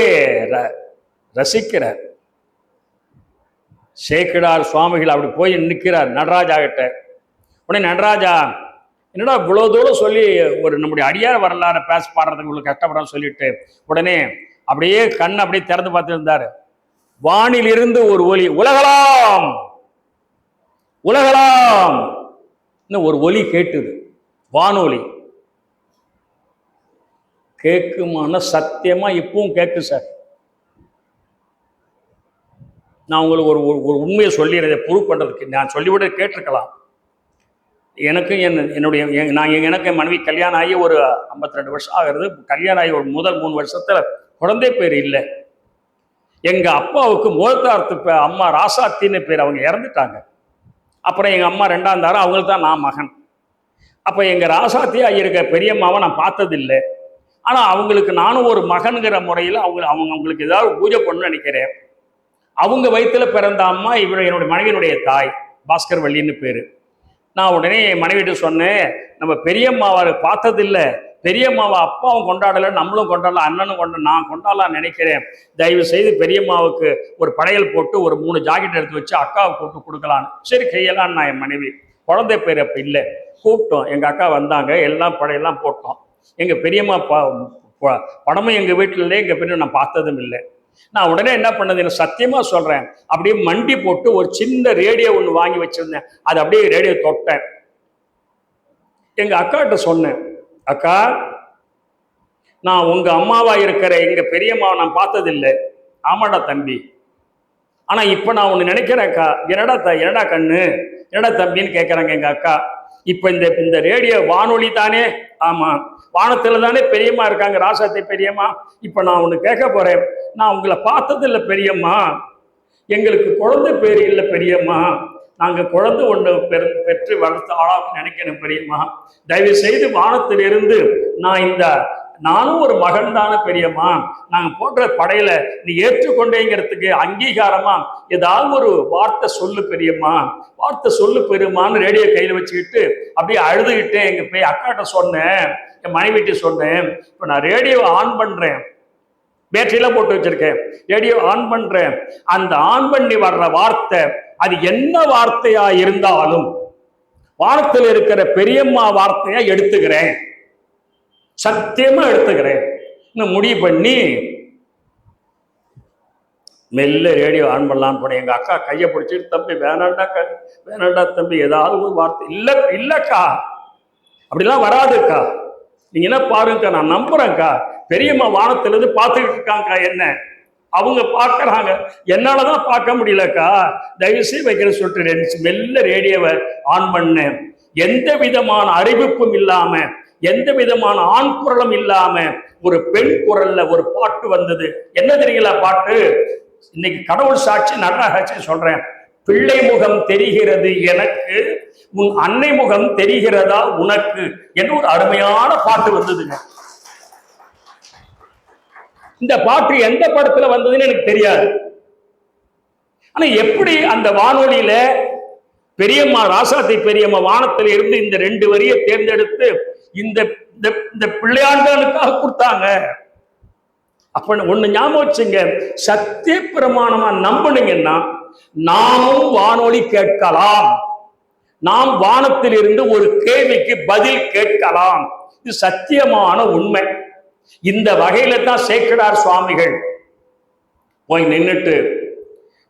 [SPEAKER 1] ரசிக்கிறார் சேக்கிடார் சுவாமிகள். அப்படி போய் நிற்கிறார் நடராஜா கிட்ட. உடனே நடராஜா, என்னடா இவ்வளோ தூரம் சொல்லி ஒரு நம்முடைய அடியார் வரலாறு பேச பாடுறதுக்கு இவ்வளோ கஷ்டப்படுறான்னு சொல்லிட்டு உடனே அப்படியே கண் அப்படியே திறந்து பார்த்துருந்தாரு. வானிலிருந்து ஒரு ஒலி, உலகலாம் உலகலாம் ஒரு ஒலி கேட்டுது. வானொலி கேட்குமான சத்தியமா இப்பவும் கேட்கு சார். நான் உங்களுக்கு ஒரு உண்மையை சொல்லிடுறதை ப்ரூவ் பண்ணுறதுக்கு நான் சொல்லிவிட கேட்டிருக்கலாம். எனக்கு எனக்கு என் மனைவி கல்யாணம் ஆகி ஒரு 52 வருஷம் ஆகிறது. கல்யாணம் ஆகி ஒரு முதல் 3 வருஷத்துல குழந்தை பேர் இல்லை. எங்கள் அப்பாவுக்கு மூலத்தார்த்து அம்மா ராசாத்தின்னு பேர், அவங்க இறந்துட்டாங்க. அப்புறம் எங்கள் அம்மா 2ஆம் தாரம், அவங்களுக்கு தான் நான் மகன். அப்போ எங்கள் ராசாத்தியாக இருக்க பெரியம்மாவை நான் பார்த்ததில்லை. ஆனால் அவங்களுக்கு நானும் ஒரு மகன்கிற முறையில் அவங்களுக்கு ஏதாவது பூஜை பண்ணணும்னு நினைக்கிறேன். அவங்க வயிற்றுல பிறந்த அம்மா என்னுடைய மனைவியினுடைய தாய், பாஸ்கர் வள்ளின்னு பேர். நான் உடனே என் மனைவிட்டு சொன்னேன், நம்ம பெரியம்மாவை பார்த்ததில்லை, பெரியம்மாவை அப்பாவும் கொண்டாடலை, நம்மளும் கொண்டாடல, அண்ணனும் நான் கொண்டாடலான்னு நினைக்கிறேன், தயவு செய்து பெரியம்மாவுக்கு ஒரு படையல் போட்டு ஒரு 3 ஜாக்கெட் எடுத்து வச்சு அக்காவை கூப்பிட்டு கொடுக்கலான்னு. சரி கையலான்னு நான் என் மனைவி. குழந்தை பேர் அப்போ இல்லை. கூப்பிட்டோம், எங்கள் அக்கா வந்தாங்க, எல்லாம் படையெல்லாம் போட்டோம். எங்கள் பெரியம்மா படமும் எங்கள் வீட்டில் இல்லை, எங்கள் பெரிய நான் பார்த்ததும் இல்லை. நான் உடனே என்ன பண்ணது, சத்தியமா சொல்றேன், அப்படியே மண்டி போட்டு ஒரு சின்ன ரேடியோ ஒன்று வாங்கி வச்சிருந்தேன். அது அப்படியே ரேடியோ தொட்டேன். எங்க அக்காட்ட சொன்னேன், அக்கா நான் உங்க அம்மாவா இருக்கிற எங்க பெரியம்மாவை நான் பார்த்ததில்லை. ஆமாடா தம்பி, ஆனா இப்ப நான் ஒண்ணு நினைக்கிறேன் அக்கா. என்னடா கண்ணு, என்னடா தம்பின்னு கேட்கறாங்க எங்க அக்கா. இப்ப இந்த ரேடியோ வானொலி தானே? ஆமா, வானத்துல தானே பெரியம்மா இருக்காங்க, ராசாத்தி பெரியம்மா. இப்ப நான் ஒண்ணு கேட்க போறேன், நான் உங்களை பார்த்ததில்லை பெரியம்மா, எங்களுக்கு குழந்தை பேர் இல்லை பெரியம்மா, நாங்க குழந்தை ஒன்று பெற்று வளர்த்து ஆளாக நினைக்கிறேன் பெரியம்மா, தயவு செய்து வானத்திலிருந்து நானும் ஒரு மகன் தானே பெரியம்மா, நாங்க போடுற படையில நீ ஏற்றுக்கொண்டேங்கிறதுக்கு அங்கீகாரமா ஏதாவது ஒரு வார்த்தை சொல்லு பெரியம்மா, வார்த்தை சொல்லு பெரியம்மான்னு ரேடியோ கையில வச்சுக்கிட்டு அப்படியே அழுதுகிட்டே எங்க போய் அக்காட்ட சொன்னேன், என் மனைவிட்டு சொன்னேன். இப்ப நான் ரேடியோ ஆன் பண்றேன், பேட்டரியெல்லாம் போட்டு வச்சிருக்கேன், ரேடியோ ஆன் பண்றேன், அந்த ஆன் பண்ணி வர்ற வார்த்தை அது என்ன வார்த்தையா இருந்தாலும் வானத்தில் இருக்கிற பெரியம்மா வார்த்தையா எடுத்துக்கிறேன், சத்தியமா எடுத்துக்கிறேன் முடிவு பண்ணி மெல்ல ரேடியோ ஆன் பண்ணலான்னு போனேன். எங்க அக்கா கையை பிடிச்சிட்டு, தம்பி வேணாண்டா வேணாண்டா தம்பி, ஏதாவது ஒரு வார்த்தை. இல்லக்கா அப்படிலாம் வராதுக்கா, நீங்க என்ன பாருங்கக்கா, நான் நம்புறேன்க்கா, பெரியம்மா வானத்திலிருந்து பார்த்துக்கிட்டு இருக்காங்கக்கா, என்ன அவங்க பார்க்கறாங்க, என்னாலதான் பார்க்க முடியலக்கா, தயவுசெய்து வைக்கிறேன்னு சொல்லிட்டு மெல்ல ரேடியோவை ஆன் பண்ணேன். எந்த விதமான அறிவிப்பும் இல்லாம, எந்த விதமான ஆண் குரலும் இல்லாம ஒரு பெண் குரல்ல ஒரு பாட்டு வந்தது. என்ன தெரியுங்களா பாட்டு? இன்னைக்கு கடவுள் சாட்சி நடராஜி சொல்றேன், பிள்ளை முகம் தெரிகிறது எனக்கு, உன் அன்னை முகம் தெரிகிறதா உனக்கு என்று ஒரு அருமையான பாட்டு வந்ததுங்க. இந்த பாட்டு எந்த படத்துல வந்ததுன்னு எனக்கு தெரியாது. ஆனா எப்படி அந்த வானொலியில பெரியம்மா, ராசாத்தி பெரியம்மா வானத்தில் இருந்து இந்த 2 வரியை தேர்ந்தெடுத்து இந்த பிள்ளையாண்டனுக்காக கொடுத்தாங்க. அப்ப ஒண்ணு ஞாபகம் வச்சுங்க, சத்திய பிரமாணமா நம்பினீங்கன்னா நாமும் வானொலி கேட்கலாம், நாம் வானத்தில் இருந்து ஒரு கேள்விக்கு பதில் கேட்கலாம். இது சத்தியமான உண்மை. இந்த வகையில தான் சேக்கிழார் சுவாமிகள் போய் நின்றுட்டு,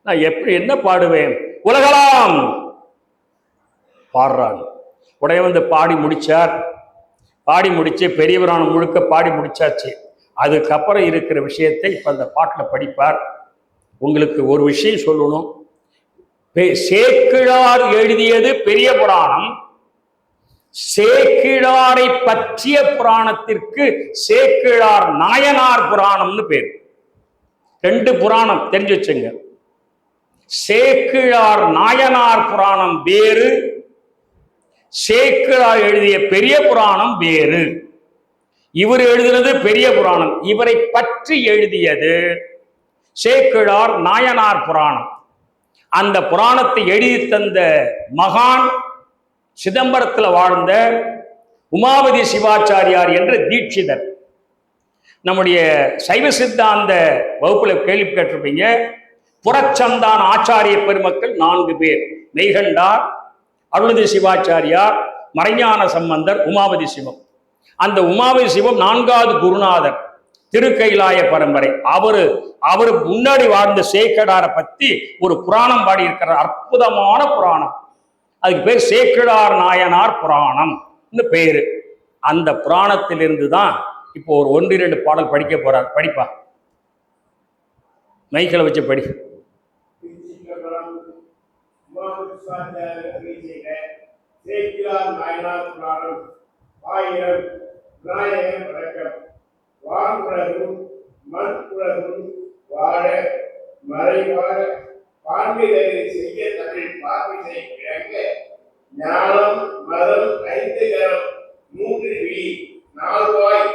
[SPEAKER 1] நான் எப்படி என்ன பாடுவேன், உலகலாம் பாடுறாங்க. உடைய வந்து பாடி முடிச்சார். பாடி முடிச்சு பெரிய புராணம் முழுக்க பாடி முடிச்சாச்சு. அதுக்கப்புறம் இருக்கிற விஷயத்தை இப்ப அந்த பாட்டில் படிப்பார். உங்களுக்கு ஒரு விஷயம் சொல்லணும், சேக்கிழார் எழுதியது பெரிய புராணம். சேக்கிழாரை பற்றிய புராணத்திற்கு சேக்கிழார் நாயனார் புராணம்னு பேர். 2 புராணம் தெரிஞ்சு வச்சுங்க. சேக்கிழார் நாயனார் புராணம் வேறு, சேக்கிழார் எழுதிய பெரிய புராணம் வேறு. இவர் எழுதினது பெரிய புராணம், இவரை பற்றி எழுதியது சேக்கிழார் நாயனார் புராணம். அந்த புராணத்தை எழுதி தந்த மகான் சிதம்பரத்தில் வாழ்ந்த உமாபதி சிவாச்சாரியார் என்ற தீட்சிதர். நம்முடைய சைவ சித்தாந்த வகுப்புல கேள்வி கேட்டிருப்பீங்க. புறச்சந்தான ஆச்சாரிய பெருமக்கள் 4 பேர், மெய்கண்டார், அருளதி சிவாச்சாரியார், மறைஞான சம்பந்தர், உமாபதி சிவம். அந்த உமாபதி சிவம் 4வது குருநாதர், திருக்கைலாய பரம்பரை. அவரு முன்னாடி வாழ்ந்த சேக்கிழாரை பத்தி ஒரு புராணம் பாடி இருக்கிறார், அற்புதமான புராணம். அதுக்கு பேர் சேக்கிழார் நாயனார் புராணம் பேரு. அந்த புராணத்திலிருந்து தான் இப்போ ஒரு 1-2 பாடல் படிக்க போறார். படிப்பா, மைக்கில வச்சு படி.
[SPEAKER 2] ஞானம் மதம் 5 கரம் 3 விழி 4 வாய்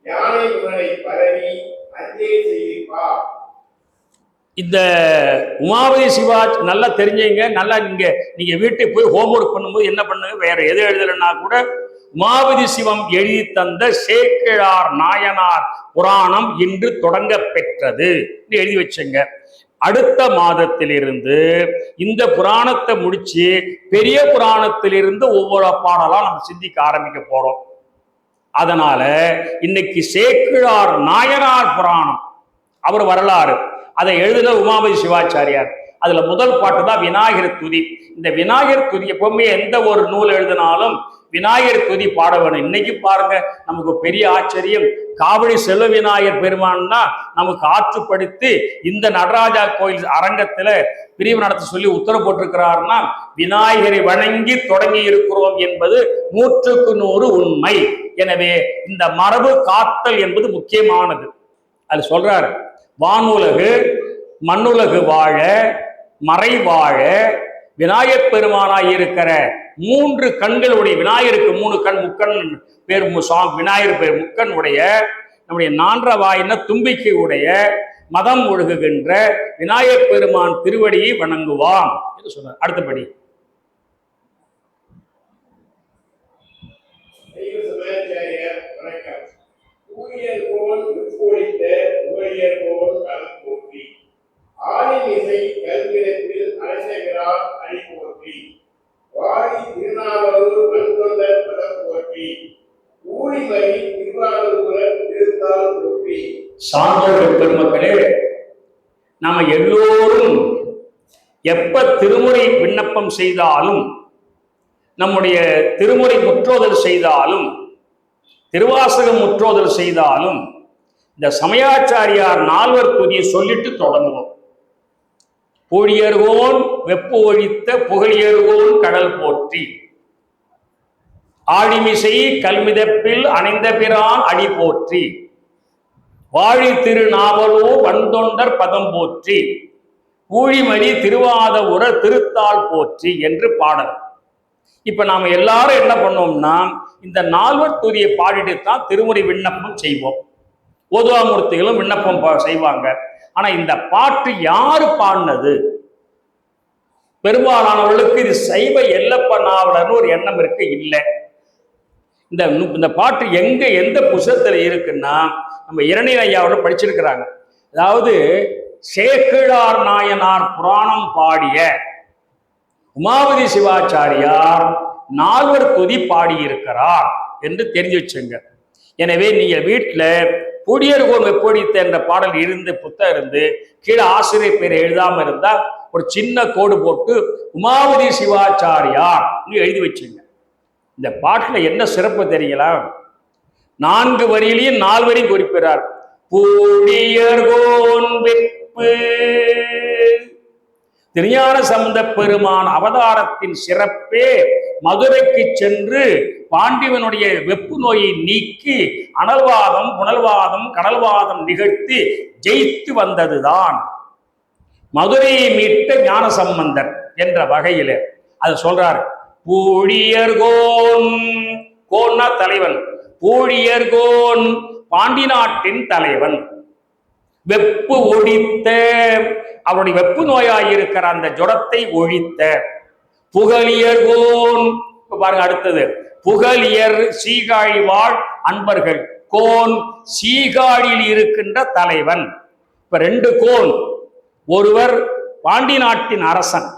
[SPEAKER 2] யானை முனை பரவி அஞ்சே செய்திப்பா.
[SPEAKER 1] இந்த உமாபதி சிவா நல்லா தெரிஞ்சீங்க. நல்லா நீங்க வீட்டுக்கு போய் ஹோம்ஒர்க் பண்ணும்போது என்ன பண்ணுங்க, வேற எது எழுதலைன்னா கூட உமாபதி சிவம் எழுதி தந்த சேக்கிழார் நாயனார் புராணம் இன்று தொடங்க பெற்றது எழுதி வச்சுங்க. அடுத்த மாதத்திலிருந்து இந்த புராணத்தை முடிச்சு பெரிய புராணத்திலிருந்து ஒவ்வொரு பாடலா நம்ம சிந்திக்க ஆரம்பிக்க போறோம். அதனால இன்னைக்கு சேக்கிழார் நாயனார் புராணம், அவர் வரலாறு, அதை எழுதின உமாபதி சிவாச்சாரியார். அதுல முதல் பாட்டு தான் விநாயகர் துதி. இந்த விநாயகர் துதி எப்பவுமே எந்த ஒரு நூல் எழுதினாலும் விநாயகர் துதி பாட வேணும். இன்னைக்கு பாருங்க, நமக்கு பெரிய ஆச்சரியம், காவடி செல்வ விநாயகர் பெருமான்னா நமக்கு ஆற்றுப்படுத்தி இந்த நடராஜா கோயில் அரங்கத்துல பிரிவு நடத்த சொல்லி உத்தரவு போட்டிருக்கிறார்னா விநாயகரை வணங்கி தொடங்கி இருக்கிறோம் என்பது 100க்கு 100 உண்மை. எனவே இந்த மரபு காத்தல் என்பது முக்கியமானது. அது சொல்றாரு, வானுலகு மண்ணுலகு வாழ மறை வாழ விநாயகப் பெருமானாய் இருக்கிற 3 கண்களுடைய, விநாயகருக்கு 3 கண், முக்கண் பேர் விநாயகர் பேர் முக்கண் உடைய, நம்முடைய 4 வாயின தும்பிக்கை உடைய, மதம் ஒழுகுகின்ற விநாயகப் பெருமான் திருவடியை வணங்குவான் என்று சொன்னார். அடுத்தபடி
[SPEAKER 2] ஆதி இசை கல்விடத்தில் அழைக்கிறார் அழிப்போற்றி வாடி திருநாவல்
[SPEAKER 1] பெருமக்களே, நாம எல்லோரும் எப்ப திருமுறை விண்ணப்பம் செய்தாலும், நம்முடைய திருமுறை முற்றோதல் செய்தாலும், திருவாசகம் முற்றோதல் செய்தாலும், இந்த சமயாச்சாரியார் 4வர் துதியை சொல்லிட்டு தொடங்குவோம். பூழியர்கோன் வெப்பு ஒழித்த புகழியர்கோன் கடல் போற்றி, ஆழிமிசை கல்மிதப்பில் அணைந்த பிரான் அடி போற்றி, வாழி திருநாவலோ வந்தொண்டர் பதம் போற்றி, ஊழிமணி திருவாத உர திருத்தாள் போற்றி என்று பாடல். இப்ப நாம எல்லாரும் என்ன பண்ணோம்னா, இந்த 4வர் துதியை பாடிட்டு தான் திருமுறை விண்ணப்பம் செய்வோம். ஓதுவாமூர்த்திகளும் விண்ணப்பம் செய்வாங்க. ஆனா இந்த பாட்டு யாரு பாடினது? பெரும்பாலானவர்களுக்கு இது சைவ எல்லப்ப நாவலர்னு ஒரு எண்ணம் இருக்கு. இல்லை, இந்த பாட்டு எந்த புத்தகத்துல இருக்குன்னா, நம்ம இரணியர் ஐயாவோட படிச்சிருக்கிறாங்க. அதாவது சேக்கிழார் நாயனார் புராணம் பாடிய உமாபதி சிவாச்சாரியார் 4வர் துதி பாடியிருக்கிறார் என்று தெரிஞ்சு வச்சுங்க. எனவே நீங்க வீட்டுல பூழியர்கோன் வெப்பொழித்த என்ற பாடல் இருந்து புத்தகம் இருந்து கீழே ஆசிரியர் பேரை எழுதாம இருந்தா ஒரு சின்ன கோடு போட்டு உமாபதி சிவாச்சாரியார் எழுதி வச்சுங்க. இந்த பாட்டுல என்ன சிறப்பு தெரியுங்களா? 4 வரியிலையும் 4 வரையும் குறிப்பிறார். பூழியர்கோன் வெப்பு, திருஞான சம்பந்த பெருமான் அவதாரத்தின் சிறப்பே மதுரைக்கு சென்று பாண்டிவனுடைய வெப்பு நோயை நீக்கி அனல்வாதம், புனல்வாதம், கடல்வாதம் நிகழ்த்தி ஜெயித்து வந்ததுதான் மதுரையை மீட்ட ஞான சம்பந்தர் என்ற வகையில அது சொல்றாரு. பூழியர்கோன், கோன்னா தலைவன், பூழியர்கோன் பாண்டி நாட்டின் தலைவன், வெப்பு ஒழித்த, அவருடைய வெப்பு நோயாயிருக்கிற அந்த ஜுரத்தை ஒழித்த, புகழியர்கோன் பாருங்க அடுத்தது, புகழியர் சீகாழி வாழ் அன்பர்கள், கோன் சீகாழியில் இருக்கின்ற தலைவன். இப்ப 2 கோன், ஒருவர் பாண்டி நாட்டின் அரசன்,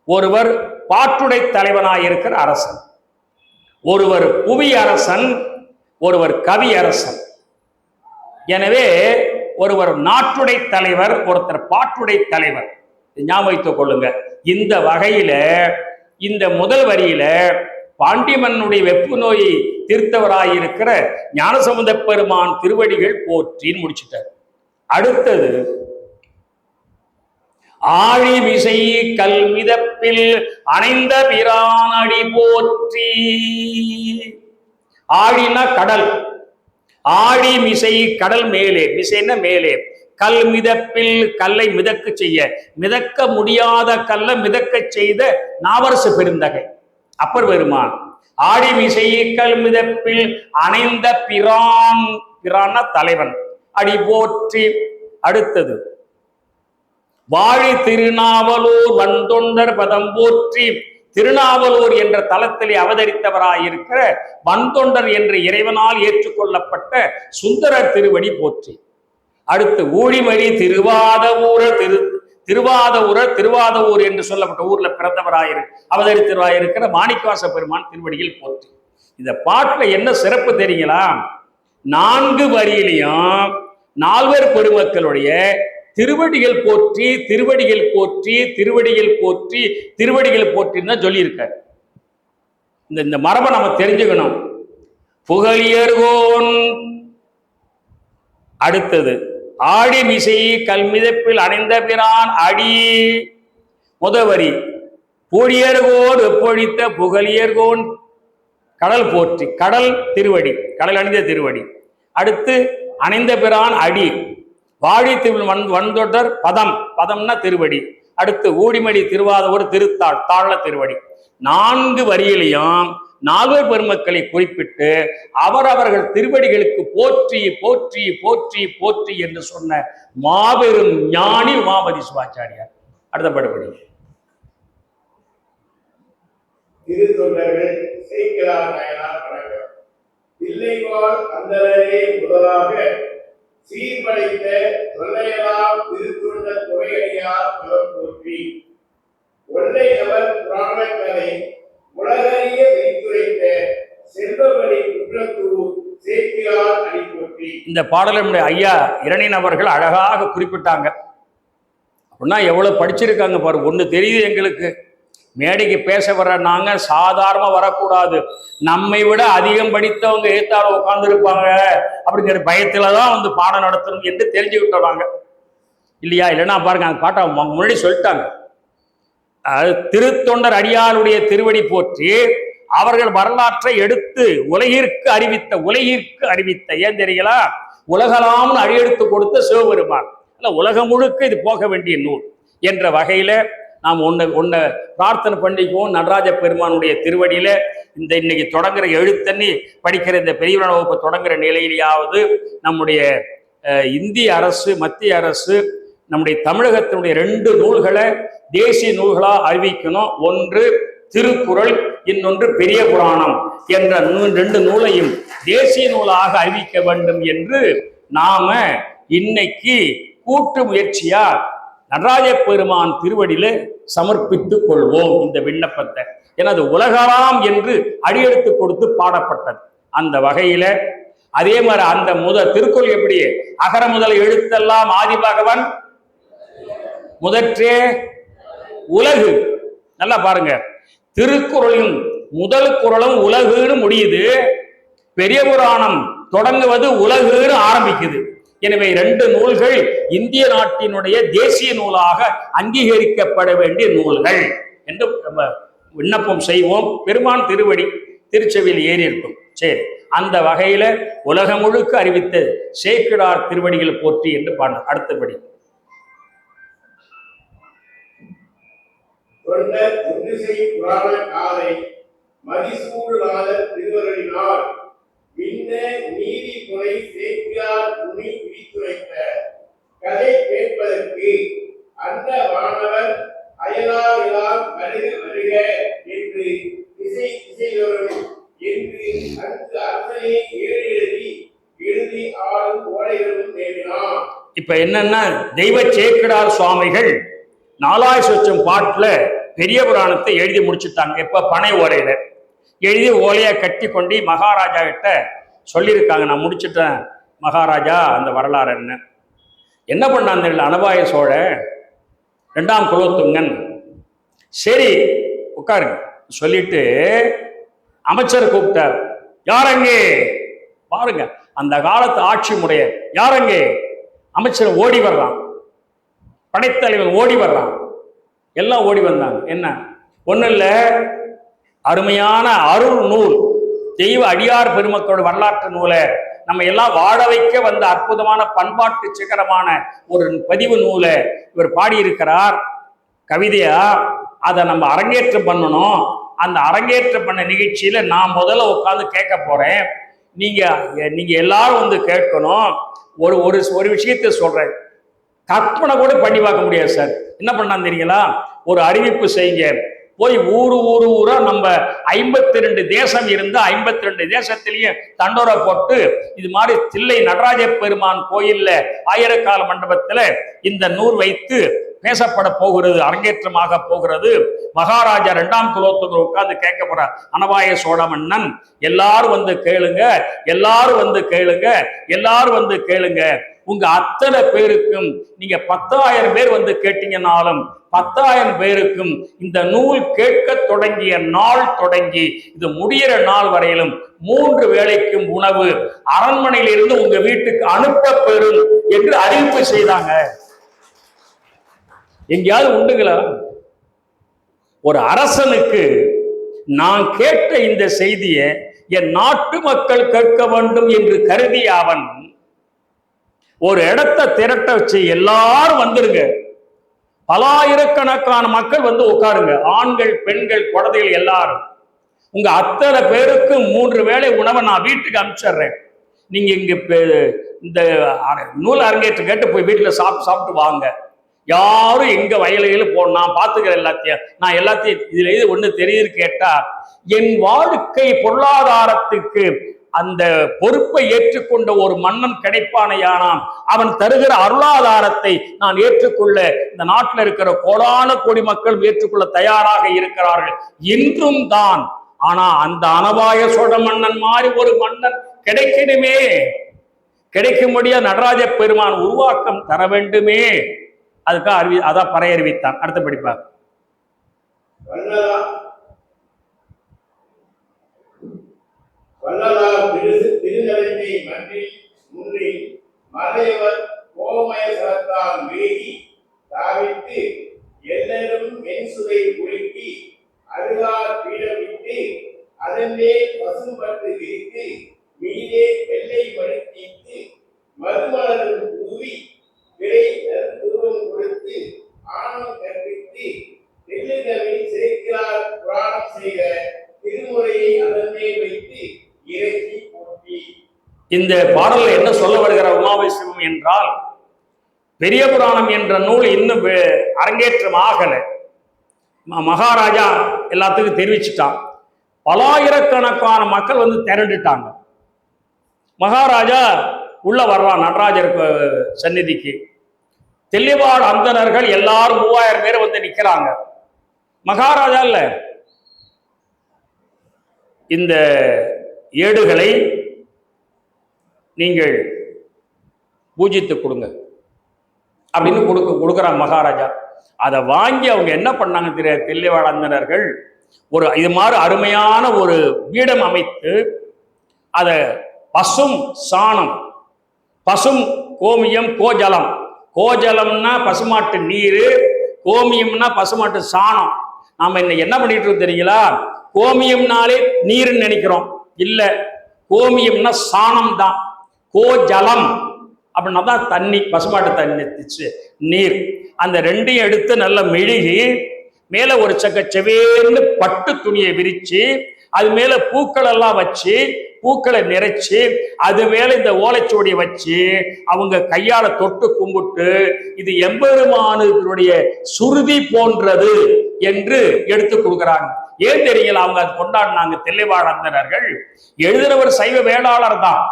[SPEAKER 1] ஒருவர் பாட்டுடை தலைவனாயிருக்கிற அரசன், ஒருவர் புவி அரசன், ஒருவர் கவி அரசன். எனவே ஒருவர் நாட்டுடை தலைவர், ஒருத்தர் பாட்டுடை தலைவர். ஞாபகம் வைத்துக் கொள்ளுங்க. இந்த வகையில இந்த முதல் வரியில பாண்டிமன்னுடைய வெப்பு நோயை தீர்த்தவராயிருக்கிற ஞானசம்பந்த பெருமான் திருவடிகள் போற்றின்னு முடிச்சுட்டார். அடுத்தது ஆழி விசை கல் மிதப்பில் அணைந்த பிரானடி போற்றி. ஆழினா கடல், ஆழி மிசை கடல் மேலே, மிசைன்னா மேலே, கல் மிதப்பில் கல்லை மிதக்க செய்ய, மிதக்க முடியாத கல்லை மிதக்க செய்த நாவரசு பெருந்தகை அப்பர் பெருமான். ஆழி மிசை கல் மிதப்பில் அணைந்த பிரான், பிரான தலைவன் அடி போற்றி. அடுத்தது வாழி திருநாவலூர் வந்தொண்டர் பதம் போற்றி. திருநாவலூர் என்ற தலத்திலே அவதரித்தவராயிருக்கிற வந்தொண்டர் என்ற இறைவனால் ஏற்றுக்கொள்ளப்பட்ட சுந்தரர் திருவடி போற்றி. அடுத்து ஊழிமணி திருவாதவூர் என்று சொல்லப்பட்ட ஊர்ல அவதரித்தவராயிருக்கிற மாணிக்கவாச பெருமான் திருவடியில் போற்றி. இந்த பாட்டுல என்ன சிறப்பு தெரியுங்களா? 4 வரியிலையும் 4வர் பெருமக்களுடைய திருவடிகள் போற்றி, திருவடிகள் போற்றி, திருவடிகள் போற்றி, திருவடிகள் போற்றின்னு தான் சொல்லியிருக்காரு. இந்த மரபை நம்ம தெரிஞ்சுக்கணும். புகழியர்கோன், அடுத்தது ஆடி மிசை கல்மிதப்பில் அணைந்த பிரான் அடி. முதவரி பூழியர்கோன் வெப்பொழித்த புகழியர்கோன் கடல் போற்றி, கடல் திருவடி, கடல் அணிந்த திருவடி. அடுத்து அணைந்த பிரான் அடி, வாழி வந்தொடர் பதம், பதம்னா திருவடி. அடுத்து ஊழிமணி திருவாதவூர் திருத்தாள், தாழ திருவடி. 4 வரியிலையும் 4வர் பெருமக்களை குறிப்பிட்டு அவரவர்கள் திருவடிகளுக்கு போற்றி போற்றி போற்றி போற்றி என்று சொன்ன மாபெரும் ஞானி உமாபதி சிவாச்சாரியார். அடுத்த படுபடி
[SPEAKER 2] திருத்தொண்டர்கள் சேக்கிழார் நாயனார் வணக்கம். தில்லைவாழ் அந்தரரே முதலாக சீர்படைத்த தொல்லையெல்லாம் திருத்தொண்ட துறையடியார் பதம் போற்றி. ஒல்லை அவர் புராணக்கதை உலகறிய வைத்துரைத்த செல்வவழி குன்றத்தூர் சேக்கிழார் அடி போற்றி.
[SPEAKER 1] இந்த பாடலை நம்முடைய ஐயா இரணியன் அவர்கள் அழகாக குறிப்பிட்டாங்க. அப்படின்னா எவ்வளவு படிச்சிருக்காங்க பாரு. ஒண்ணு தெரியுது எங்களுக்கு, மேடைக்கு பேச வர்ற நாங்க சாதாரணமா வரக்கூடாது, நம்மை விட அதிகம் படித்தவங்க ஏத்தால உட்கார்ந்து இருப்பாங்க அப்படிங்கிற பயத்துலதான் வந்து பாடம் நடத்தணும் என்று தெரிஞ்சுக்கிட்டோம் நாங்க, இல்லையா? இல்லைன்னா பாருங்க, அந்த பாட்டை முன்னாடி சொல்லிட்டாங்க. திருத்தொண்டர் அடியாருடைய திருவடி போற்றி அவர்கள் வரலாற்றை எடுத்து உலகிற்கு அறிவித்த ஏன் தெரியுங்களா? உலகளாம்னு அடியெடுத்து கொடுத்த சிவபெருமான். உலகம் முழுக்க இது போக வேண்டிய நூல் என்ற வகையில நாம் ஒன்ன பிரார்த்தனை பண்ணிக்குவோம். நடராஜ பெருமானுடைய திருவடியில இந்த இன்னைக்கு தொடங்குற எழுத்தண்ணி படிக்கிற இந்த பெரியவன வகுப்பு தொடங்குற நிலையிலாவது நம்முடைய இந்திய அரசு, மத்திய அரசு நம்முடைய தமிழகத்தினுடைய 2 நூல்களை தேசிய நூல்களா அறிவிக்கணும். ஒன்று திருக்குறள், இன்னொன்று பெரிய புராணம் என்ற 2 நூலையும் தேசிய நூலாக அறிவிக்க வேண்டும் என்று நாம இன்னைக்கு கூட்டு முயற்சியா நடராஜ பெருமான் திருவடியில சமர்ப்பித்துக் கொள்வோம் இந்த விண்ணப்பத்தை. ஏன்னா அது உலகலாம் என்று அடியெடுத்து கொடுத்து பாடப்பட்டது. அந்த வகையில அதே மாதிரி அந்த திருக்குறள் எப்படி அகர முதல் எழுத்தெல்லாம் ஆதிபகவன் முதற்றே உலகு. நல்லா பாருங்க, திருக்குறளின் முதல் குறளும் உலகுன்னு முடியுது, பெரிய புராணம் தொடங்குவது உலகுன்னு ஆரம்பிக்குது. எனவே 2 நூல்கள் இந்திய நாட்டினுடைய தேசிய நூலாக அங்கீகரிக்கப்பட வேண்டிய நூல்கள் என்று விண்ணப்பம் செய்வோம். பெருமான் திருவடி திருச்செவியில் ஏறி இருக்கும். சரி, அந்த வகையில உலகம் முழுக்க அறிவித்த சேக்கிழார் திருவடிகளை போற்றி என்று பாட. அடுத்தபடி
[SPEAKER 2] புராண காலை மதிசூடாத திருவருளினால் விண்ண நீதி முறை சேக்கிழார் முனி விரித்துரைத்த கதை கேட்பதற்கு அந்த வானவர் அயலார் வருக வருக என்று திசைதோறும் என்று அந்த அரசனை எழுதி ஆளும் ஓலைகளும் தேடினான்.
[SPEAKER 1] இப்ப என்னன்னா, தெய்வ சேக்கிழார் சுவாமிகள் 4000 பாட்டுல பெரிய புராணத்தை எழுதி முடிச்சுட்டாங்க. இப்ப பனை ஓலையில எழுதி ஓலையா கட்டி கொண்டு மகாராஜா கிட்ட சொல்லியிருக்காங்க, நான் முடிச்சுட்டேன் மகாராஜா அந்த வரலாறு என்ன பண்ணான் அனபாய சோழ 2ஆம் குலோத்துங்கன். சரி உட்காருங்க சொல்லிட்டு அமைச்சர் கூப்பிட்டார். யாரங்கே பாருங்க, அந்த காலத்து ஆட்சி முறைய யாரங்கே? அமைச்சர் ஓடி வர்றான், படைத்தலைவன் ஓடி வர்றான், எல்லாம் ஓடி வந்தாங்க. என்ன ஒண்ணு இல்ல, அருமையான அருள் நூல், தெய்வ அடியார் பெருமக்களோட வரலாற்று நூலை நம்ம எல்லாம் வாழ வைக்க வந்த அற்புதமான பண்பாட்டு சிகரமான ஒரு பதிவு நூலை இவர் பாடியிருக்கிறார் கவிதையா. அதை நம்ம அரங்கேற்றம் பண்ணணும். அந்த அரங்கேற்றம் பண்ண நிகழ்ச்சியில நான் முதல்ல உட்காந்து கேட்க போறேன். நீங்க எல்லாரும் வந்து கேட்கணும். ஒரு விஷயத்த சொல்றேன், கற்பனை கூட பண்ணி பார்க்க முடியாது சார். என்ன பண்ணான்னு தெரியுங்களா? ஒரு அறிவிப்பு செய்யுங்க, போய் ஊரா நம்ம 52 தேசம் இருந்து 52 தேசத்திலேயும் தண்டோரை போட்டு இது மாதிரி தில்லை நடராஜ பெருமான் கோயில்ல ஆயிரக்கால மண்டபத்துல இந்த நூல் வைத்து பேசப்பட போகிறது, அரங்கேற்றமாக போகிறது. மகாராஜா 2ஆம் குலோத்துங்கர் உட்கார்ந்து கேட்க போற அனபாய சோழ மன்னன், எல்லாரும் வந்து கேளுங்க, எல்லாரும் வந்து கேளுங்க, எல்லாரும் வந்து கேளுங்க. உங்க அத்தனை பேருக்கும் நீங்க 10,000 பேர் வந்து கேட்டீங்கன்னாலும் 10,000 பேருக்கும் இந்த நூல் கேட்க தொடங்கிய நாள் தொடங்கி இது முடிகிற நாள் வரையிலும் 3 வேளைக்கும் உணவு அரண்மனையிலிருந்து உங்க வீட்டுக்கு அனுப்ப பெறும் என்று அறிவிப்பு செய்தாங்க. எங்கேயாவது உண்டுங்களா? ஒரு அரசனுக்கு நான் கேட்ட இந்த செய்தியை என் நாட்டு மக்கள் கேட்க வேண்டும் என்று கருதிய அவன் ஒரு இடத்தை திரட்ட வச்சு எல்லாரும் வந்துருங்க, பலாயிரக்கணக்கான மக்கள் வந்து உட்காருங்க, ஆண்கள் பெண்கள் குழந்தைகள் எல்லாரும், உங்க அத்தனை பேருக்கு 3 வேளை உணவை நான் வீட்டுக்கு அனுப்பிச்சிடுறேன். நீங்க இங்க இந்த நூல் அரங்கேற்று கேட்டு போய் வீட்டுல சாப்பிட்டு வாங்க. யாரும் எங்க வயலையில போன நான் பார்த்துக்கிறேன் எல்லாத்தையும். நான் எல்லாத்தையும் இதுல இது ஒண்ணு தெரியுது கேட்டா, என் வாழ்க்கை பொருளாதாரத்துக்கு அந்த பொறுப்பை ஏற்றுக்கொண்ட ஒரு மன்னன் கிடைப்பானையானான், அவன் தருகிற அருளாதாரத்தை நான் ஏற்றுக்கொள்ள இந்த நாட்டில் இருக்கிற கோடான கோடி மக்கள் ஏற்றுக்கொள்ள தயாராக இருக்கிறார்கள் இன்றும் தான். ஆனா அந்த அனபாய சோழ மன்னன் மாதிரி ஒரு மன்னன் கிடைக்கணுமே, கிடைக்கும்படியா நடராஜ பெருமான் உருவாக்கம் தர வேண்டுமே, அதுக்காக அதான் பறை அறிவித்தான். அடுத்த படிப்பார்.
[SPEAKER 2] மறைவர் கோமய சரத்தால் மேகி தாவித்து எல்லரும் மென்சுவை குலுக்கி அருகார் பீடமிட்டு அதன்மே பசும்பட்டு விரித்து மீதே வெள்ளை மடித்தீட்டு மறுமலரும் கூவி விரை நற்புருவம் கொடுத்து ஆணம் கற்பித்து நெல்லுகவில் சேர்க்கிறார் புராணம் செய்த திருமுறையை அதன்மே வைத்து இறக்கி போட்டி.
[SPEAKER 1] இந்த பாடலில் என்ன சொல்ல வருகிற உமாபேசம் என்றால், பெரிய புராணம் என்ற நூல் இன்னும் அரங்கேற்றம் ஆகல. மகாராஜா எல்லாத்துக்கும் தெரிவிச்சுட்டான். பலாயிரக்கணக்கான மக்கள் வந்து திரண்டுட்டாங்க. மகாராஜா உள்ள வர்றான் நடராஜர் சந்நிதிக்கு. தெல்லிவாழ் அந்தணர்கள் எல்லாரும் 3000 பேர் வந்து நிக்கிறாங்க. மகாராஜா இல்ல, இந்த ஏடுகளை நீங்கள் பூஜித்து கொடுங்க அப்படின்னு கொடுக்குறாங்க மகாராஜா. அதை வாங்கி அவங்க என்ன பண்ணாங்க தெரியாது, தெல்லிவாழ் அந்தணர்கள் ஒரு இது மாதிரி அருமையான ஒரு பீடம் அமைத்து அதை பசும் சாணம், பசும் கோமியம், கோஜலம். கோஜலம்னா பசுமாட்டு நீர், கோமியம்னா பசுமாட்டு சாணம். நாம இன்னைக்கு என்ன பண்ணிட்டு இருக்கோம் தெரியுங்களா? கோமியம்னாலே நீர்ன்னு நினைக்கிறோம். இல்ல, கோமியம்னா சாணம் தான். கோஜலம் அப்படின்னா தான் தண்ணி, பசுமாட்டு தண்ணி நீர். அந்த ரெண்டையும் எடுத்து நல்லா மெழுகி மேல ஒரு செவேன்னு பட்டு துணியை விரிச்சு அது மேல பூக்கள் எல்லாம் வச்சு பூக்களை நிறைச்சு அது மேல இந்த ஓலைச்சுவடியை வச்சு அவங்க கையால தொட்டு கும்பிட்டு இது எம்பெருமானுடைய சுருதி போன்றது என்று எடுத்து கொடுக்குறாங்க. ஏன் தெரியல, அவங்க அது கொண்டாடினாங்க. தெல்லிவாழ் அந்தணர்கள் எழுதுறவர் சைவ வேளாளர் தான்,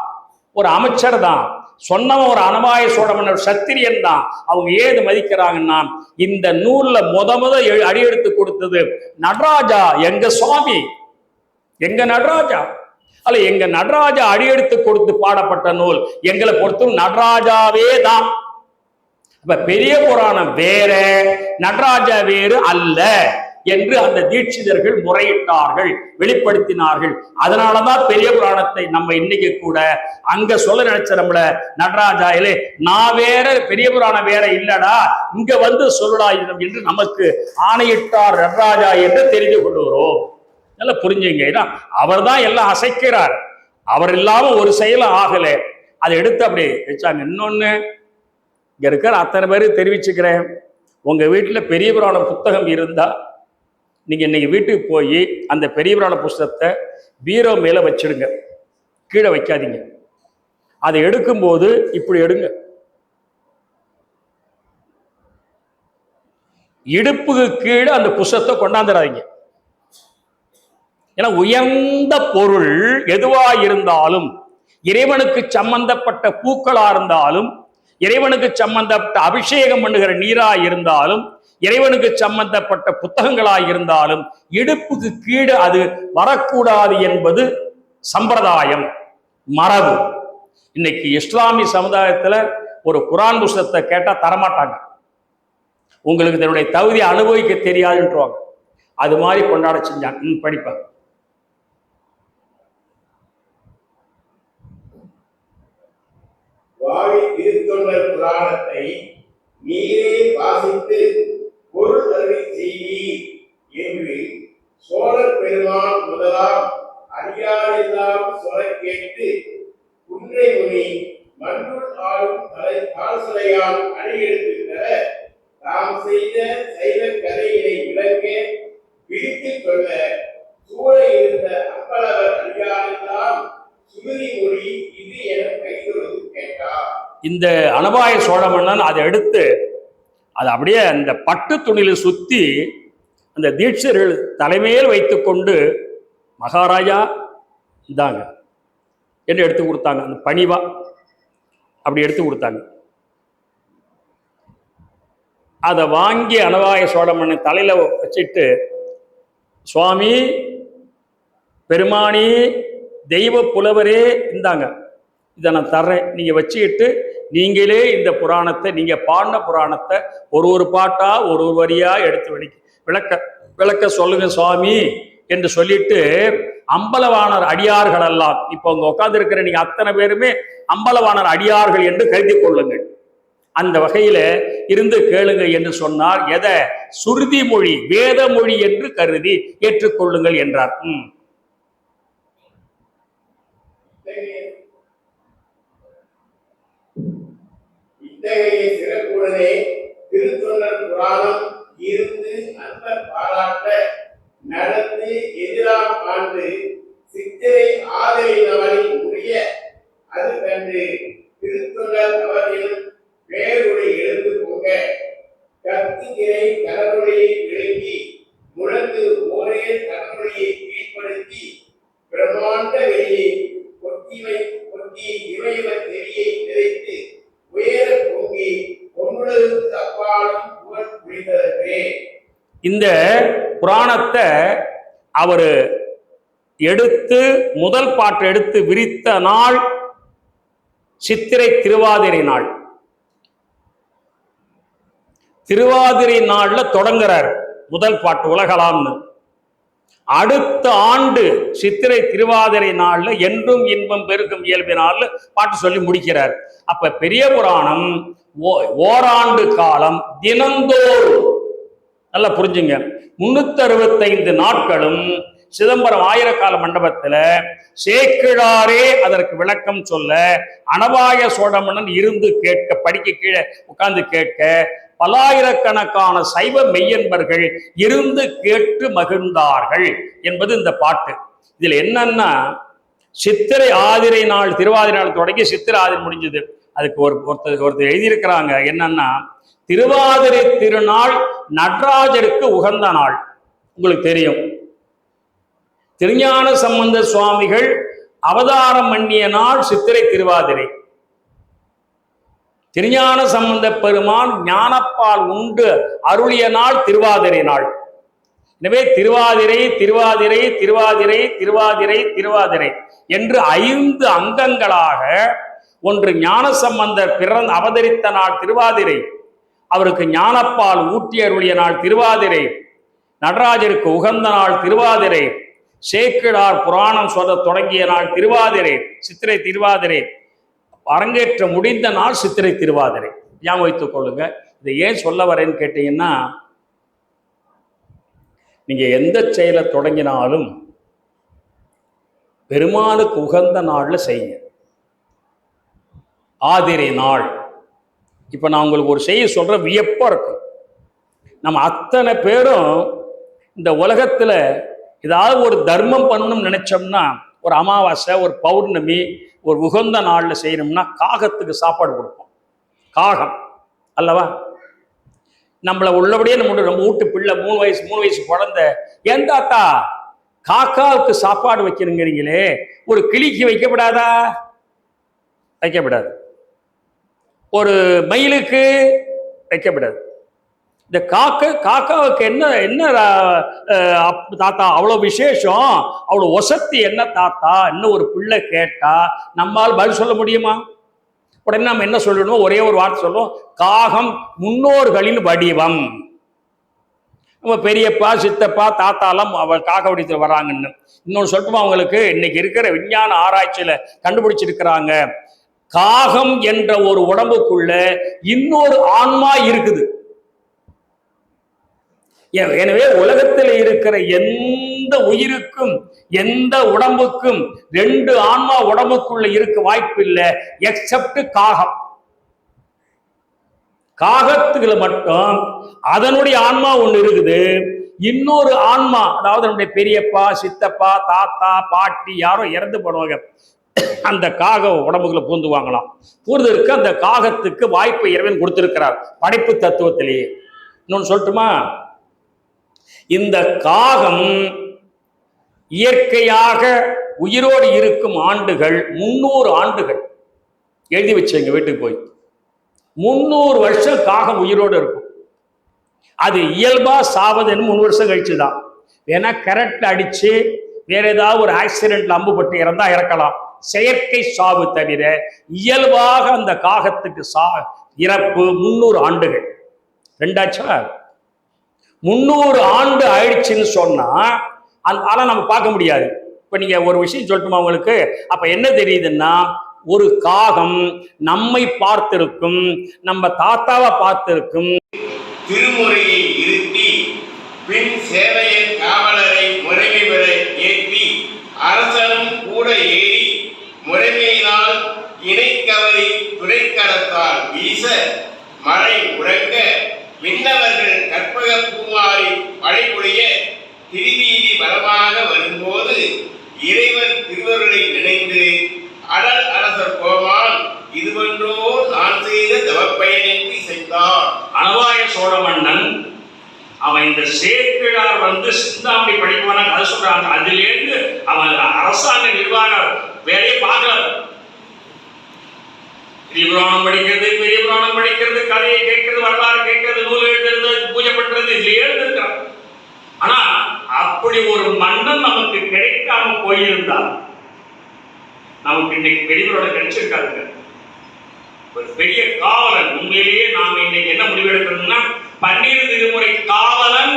[SPEAKER 1] ஒரு அமைச்சர் தான், சொன்னவன் ஒரு அனபாய சோழமன்னர் சத்திரியன் தான். அவங்க ஏது மதிக்கிறாங்கன்னா, இந்த நூல்ல முத அடியெடுத்து கொடுத்தது நடராஜா, எங்க சுவாமி, எங்க நடராஜா. அல்ல, எங்க நடராஜா அடியெடுத்து கொடுத்து பாடப்பட்ட நூல். எங்களை பொறுத்தும் நடராஜாவே தான். இப்ப பெரிய புராணம் வேற, நடராஜா வேறு அல்ல என்று அந்த தீட்சிதர்கள் முறையிட்டார்கள், வெளிப்படுத்தினார்கள். அதனாலதான் பெரிய புராணத்தை நம்ம இன்னைக்கு கூட அங்க சொல்ல நினைச்ச நம்மள நடராஜா இல்லே, நான் வேற பெரிய புராணம் வேற இல்லடா, இங்க வந்து சொல்லடா என்று நமக்கு ஆணையிட்டார் நடராஜா என்று தெரிந்து கொள்ளுகிறோம். நல்லா புரிஞ்சுங்க. ஏன்னா அவர் தான் எல்லாம் அசைக்கிறார். அவர் இல்லாம ஒரு செயலும் ஆகல. அதை எடுத்து அப்படி வச்சாங்க. இன்னொன்னு இங்க இருக்கிற அத்தனை பேரு தெரிவிச்சுக்கிறேன், உங்க வீட்டுல பெரிய புராணம் புத்தகம் இருந்தா நீங்க இன்னைக்கு வீட்டுக்கு போய் அந்த பெரிய புராண புஸ்தகத்தை பீரோ மேல வச்சிடுங்க, கீழே வைக்காதீங்க. அதை எடுக்கும்போது இப்படி எடுங்க, இடுப்புக்கு கீழே அந்த புஸ்தகத்தை கொண்டாந்துடாதீங்க. ஏன்னா உயர்ந்த பொருள் எதுவா இருந்தாலும், இறைவனுக்கு சம்பந்தப்பட்ட பூக்களா இருந்தாலும், இறைவனுக்கு சம்பந்தப்பட்ட அபிஷேகம் பண்ணுகிற நீரா இருந்தாலும், இறைவனுக்கு சம்பந்தப்பட்ட புத்தகங்களாக இருந்தாலும் இடுப்புக்கு கீழே அது வரக்கூடாது என்பது சம்பிரதாயம், மரபு. இன்னைக்கு இஸ்லாமிய சமுதாயத்துல ஒரு குரான் புஸ்தகத்தை கேட்டா தரமாட்டாங்க, உங்களுக்கு தன்னுடைய தகுதியை அனுபவிக்க தெரியாதுன்றவாங்க. அது மாதிரி கொண்டாட செஞ்சாங்க. படிப்பாங்க.
[SPEAKER 2] வாழி திருத்தொண்டர் புராணத்தை நீரே வாசித்து பொருள் அறிவி செய்வீர் என்று சோழர் பெருமான் முதலாம் அடியாரெல்லாம் சொல்ல கேட்டு குன்றை முனி மன்றுள் ஆளும் தலை கால்சலையால் அடியெடுத்து தர தாம் செய்த சைவ கதையினை விளக்க விரித்துக் கொள்ள சூழ இருந்த அம்பலவர் அடியாரெல்லாம் சுருதி மொழி இது என கைதொழுது கேட்டார்.
[SPEAKER 1] இந்த அனபாய சோழ மன்னன் அதை எடுத்து அது அப்படியே அந்த பட்டு துணியில சுத்தி அந்த தீட்சர்கள் தலைமையில் வைத்துக் கொண்டு மகாராஜா இந்தாங்க என்று எடுத்து கொடுத்தாங்க. அந்த பணிவா அப்படி எடுத்து கொடுத்தாங்க. அதை வாங்கி அனபாய சோழ மன்னன் தலையில வச்சுட்டு, சுவாமி பெருமானி தெய்வ புலவரே இந்தாங்க, இதை நான் தர்றேன், நீங்க வச்சுக்கிட்டு நீங்களே இந்த புராணத்தை, நீங்க பாடின புராணத்தை ஒரு பாட்டா ஒரு வரியா எடுத்து விளக்க சொல்லுங்க சுவாமி என்று சொல்லிட்டு அம்பலவாணர் அடியார்கள் எல்லாம், இப்ப உங்க உட்கார்ந்து இருக்கிற நீங்க அத்தனை பேருமே அம்பலவாணர் அடியார்கள் என்று கருதி கொள்ளுங்கள். அந்த வகையில இருந்து கேளுங்க என்று சொன்னார். எதை? சுருதி மொழி, வேத மொழி என்று கருதி ஏற்றுக்கொள்ளுங்கள் என்றார்.
[SPEAKER 2] இத்தகைய சிறப்புடனே திருத்தொண்டர் புராணம் இருந்து அந்த பாராட்ட நடந்து எதிராம் ஆண்டு சித்திரை ஆதரை நாளில் உரிய அது கண்டு திருத்தொண்டர் அவர்கள் வேறுடைய எழுந்து போக கத்துகிரை கடவுளையை விளங்கி முழங்கு ஒரே கடவுளையை கீழ்ப்படுத்தி பிரம்மாண்ட வெளியை கொட்டி இவையவர் தெளியை நிறைத்து உயர பொங்கி பொன்னுலகுக்கு அப்பாலும் புகழ் புரிந்ததற்கு
[SPEAKER 1] இந்த புராணத்தை அவர் எடுத்து முதல் பாட்டு எடுத்து விரித்த நாள் சித்திரை திருவாதிரை நாள். திருவாதிரை நாள்ல தொடங்குறார் முதல் பாட்டு உலகலாம்னு. அடுத்த ஆண்டு சித்திரை திருவாதிரை நாள்ல என்றும் இன்பம் பெருக்கும் இயல்பினால பாட்டு சொல்லி முடிக்கிறார். அப்ப பெரிய புராணம் ஓராண்டு காலம் தினந்தோறும், நல்லா புரிஞ்சுங்க, 365 நாட்களும் சிதம்பரம் ஆயிரக்கால மண்டபத்துல சேக்கிழாரே அதற்கு விளக்கம் சொல்ல, அனபாய சோழமன்னன் இருந்து கேட்க, படிக்க கீழே உட்கார்ந்து கேட்க, பல்லாயிரக்கணக்கான சைவ மெய்யன்பர்கள் இருந்து கேட்டு மகிழ்ந்தார்கள் என்பது இந்த பாட்டு. இதுல என்னன்னா, சித்திரை ஆதிரை நாள் திருவாதிரை நாள் தொடங்கி சித்திரை ஆதிரை முடிஞ்சது. அதுக்கு ஒருத்தர் எழுதியிருக்கிறாங்க என்னன்னா, திருவாதிரை திருநாள் நடராஜருக்கு உகந்த நாள். உங்களுக்கு தெரியும், திருஞான சம்பந்த சுவாமிகள் அவதாரம் பண்ணிய நாள் சித்திரை திருவாதிரை. திருஞான சம்பந்த பெருமான் ஞானப்பால் உண்டு அருளிய நாள் திருவாதிரை நாள். எனவே திருவாதிரை திருவாதிரை திருவாதிரை திருவாதிரை திருவாதிரை என்று 5 அங்கங்களாக, ஒன்று ஞான சம்பந்தர் அவதரித்த நாள் திருவாதிரை, அவருக்கு ஞானப்பால் ஊட்டி அருளிய நாள் திருவாதிரை, நடராஜருக்கு உகந்த நாள் திருவாதிரை, சேக்கிழார் புராணம் சொல்ல தொடங்கிய நாள் திருவாதிரை, சித்திரை திருவாதிரை, அரங்கேற்ற முடிந்த நாள் சித்திரை திருவாதிரை. ஞாபகம் வைத்துக் கொள்ளுங்க. இதை ஏன் சொல்ல வரேன்னு கேட்டீங்கன்னா, நீங்க எந்த செயலை தொடங்கினாலும் பெருமானுக்கு உகந்த நாள்ல செய்யுங்க. ஆதிரை நாள், இப்ப நான் உங்களுக்கு ஒரு செய்தி சொல்ற, வியப்பா இருக்கும். நம்ம அத்தனை பேரும் இந்த உலகத்துல ஏதாவது ஒரு தர்மம் பண்ணணும்னு நினைச்சோம்னா, ஒரு அமாவாசை, ஒரு பௌர்ணமி, ஒரு உகந்த நாள்ல செய்யணும்னா காகத்துக்கு சாப்பாடு கொடுப்போம். காகம் அல்லவா? நம்மளை உள்ளபடியே நம்ம வீட்டு பிள்ளை 3 வயசு குழந்தை, ஏன் தாத்தா காக்காவுக்கு சாப்பாடு வைக்கணுங்கிறீங்களே, ஒரு கிளிக்கு வைக்கப்படாதா? வைக்கப்படாது. ஒரு மயிலுக்கு வைக்கப்படாது. இந்த காக்காவுக்கு என்ன தாத்தா அவ்வளவு விசேஷம், அவ்வளவு வசதி என்ன தாத்தா? இன்னும் ஒரு பிள்ளை கேட்டா நம்மால் பதில் சொல்ல முடியுமா? உடனே நம்ம என்ன சொல்லணும்? ஒரே ஒரு வார்த்தை சொல்லுவோம், காகம் முன்னோர்களின் வடிவம். நம்ம பெரியப்பா சித்தப்பா தாத்தாலாம் அவள் காக்க வடித்து வராங்கன்னு. இன்னொன்று சொல்லட்டுமா அவங்களுக்கு? இன்னைக்கு இருக்கிற விஞ்ஞான ஆராய்ச்சியில கண்டுபிடிச்சிருக்கிறாங்க, காகம் என்ற ஒரு உடம்புக்குள்ள இன்னொரு ஆன்மா இருக்குது. எனவே உலகத்தில் இருக்கிற எந்த உயிருக்கும் எந்த உடம்புக்கும் 2 ஆன்மா உடம்புக்குள்ள இருக்க வாய்ப்பு இல்லை, எக்ஸப்ட் காகம். காகத்துக்குள்ள மட்டும் அதனுடைய ஆன்மா ஒண்ணு இருக்குது. இன்னொரு ஆன்மா, அதாவது நம்முடைய பெரியப்பா சித்தப்பா தாத்தா பாட்டி யாரோ இறந்து போடுவாங்க, அந்த காக உடம்புக்குள்ள பூந்துவாங்களாம். பூர்வதற்கு அந்த காகத்துக்கு வாய்ப்பை இறைவன் கொடுத்திருக்கிறார் படைப்பு தத்துவத்திலேயே. இன்னொன்னு சொல்லட்டுமா? இந்த காகம் இயற்கையாக உயிரோடு இருக்கும் ஆண்டுகள் 300 ஆண்டுகள். எழுதி வச்சுங்க வீட்டுக்கு போய். 300 வருஷம் காகம் உயிரோடு இருக்கும். அது இயல்பா சாவதுன்னு 3 வருஷம் கழிச்சுதான். வேணா கரெக்ட்ல அடிச்சு வேற ஏதாவது ஒரு ஆக்சிடென்ட்ல அம்புப்பட்டு இறந்தா இறக்கலாம். செயற்கை சாவு தவிர இயல்பாக அந்த காகத்துக்கு இறப்பு 300 ஆண்டுகள். 300 ஆண்டு ஆயிடுச்சுன்னு சொன்னா அதெல்லாம் நம்ம பார்க்க முடியாது. இப்ப நீங்க ஒரு விஷயம் சொல்லட்டுமா உங்களுக்கு? அப்ப என்ன தெரியுதுன்னா, ஒரு காகம் நம்மை பார்த்திருக்கும், நம்ம தாத்தாவை பார்த்திருக்கும்.
[SPEAKER 2] திருமுறையை இருத்தி பின் சேவையின் காவலரை முறைமை பெற ஏற்றி அரசனும் கூட ஏறி முறைமையினால் இணைக்கவரி துறைக்கடத்தால் வீச மழை முழங்க விண்ணவர்கள் கற்பக பூமாரி மழை பொழிய திருவீதி பலமாக வரும்போது இறைவர் திருவருளை நினைந்து அடல் அரசர் கோமான் இதுவென்றோ நான் செய்த தவப்பயனின்றி செய்தார்.
[SPEAKER 1] அனவாய சோழ மன்னன் அவன் இந்த சேக்கிழார் சிந்தாமணி படிப்பான கதை சொல்றாங்க. அதிலிருந்து அவன் அரசாங்க நிர்வாக வேலையை பார்க்கல. பெரிய புராணம் படிக்கிறது, பெரிய புராணம் படிக்கிறது, கதையை கேட்கிறது, வரலாறு கேட்கிறது, நூல் எழுதுறது, பூஜை பண்றது, இதுல எழுதிருக்கிறான். ஆனா அப்படி ஒரு மன்னன் நமக்கு கிடைக்காம போயிருந்தால் நமக்கு இன்னைக்கு பெரியவரோட கிடைச்சிருக்காதுங்க. ஒரு பெரிய காவலன். உண்மையிலேயே நாம இன்னைக்கு என்ன முடிவெடுக்கணும்னா, 12 திருமுறை காவலன்,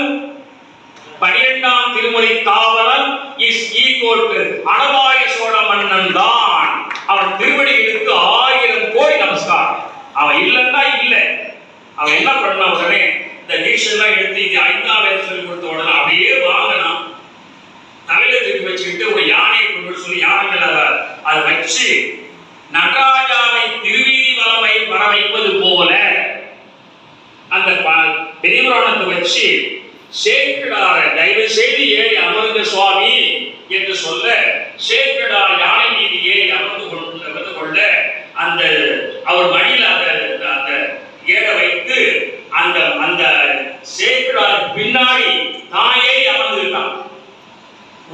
[SPEAKER 1] 12ஆம் திருமுறை காவலன் இஸ் ஈக்குவல் டு அனவாய சோழ மன்னன் தான். அவன் திருவடிகளுக்கு 1000 கோடி நமஸ்காரம். அவன் இல்லைன்னா இல்லை. அவன் என்ன பண்ண உடனே இந்த தீட்செல்லாம் எடுத்து இது 5ஆம் வேதம் சொல்லி கொடுத்த உடனே அப்படியே வாங்கினான். தலையில தூக்கி வச்சுக்கிட்டு ஒரு யானையை கொண்டு சொல்லி யானை மேல அதை வச்சு நடராஜாவை திருவீதி வர வைப்பது போல அந்த பெரிய புராணத்தை வச்சு சேக்கிழார தயவு செய்து ஏறி அமர்ந்த சுவாமி என்று சொல்ல, சேக்கிழார் யானை மீது ஏறி அமர்ந்து கொள்ள அந்த அவர் மடியில் அந்த ஏற வைத்து அந்த அந்த சேக்கிழார் பின்னாடி தாயே அமர்ந்திருக்கான்.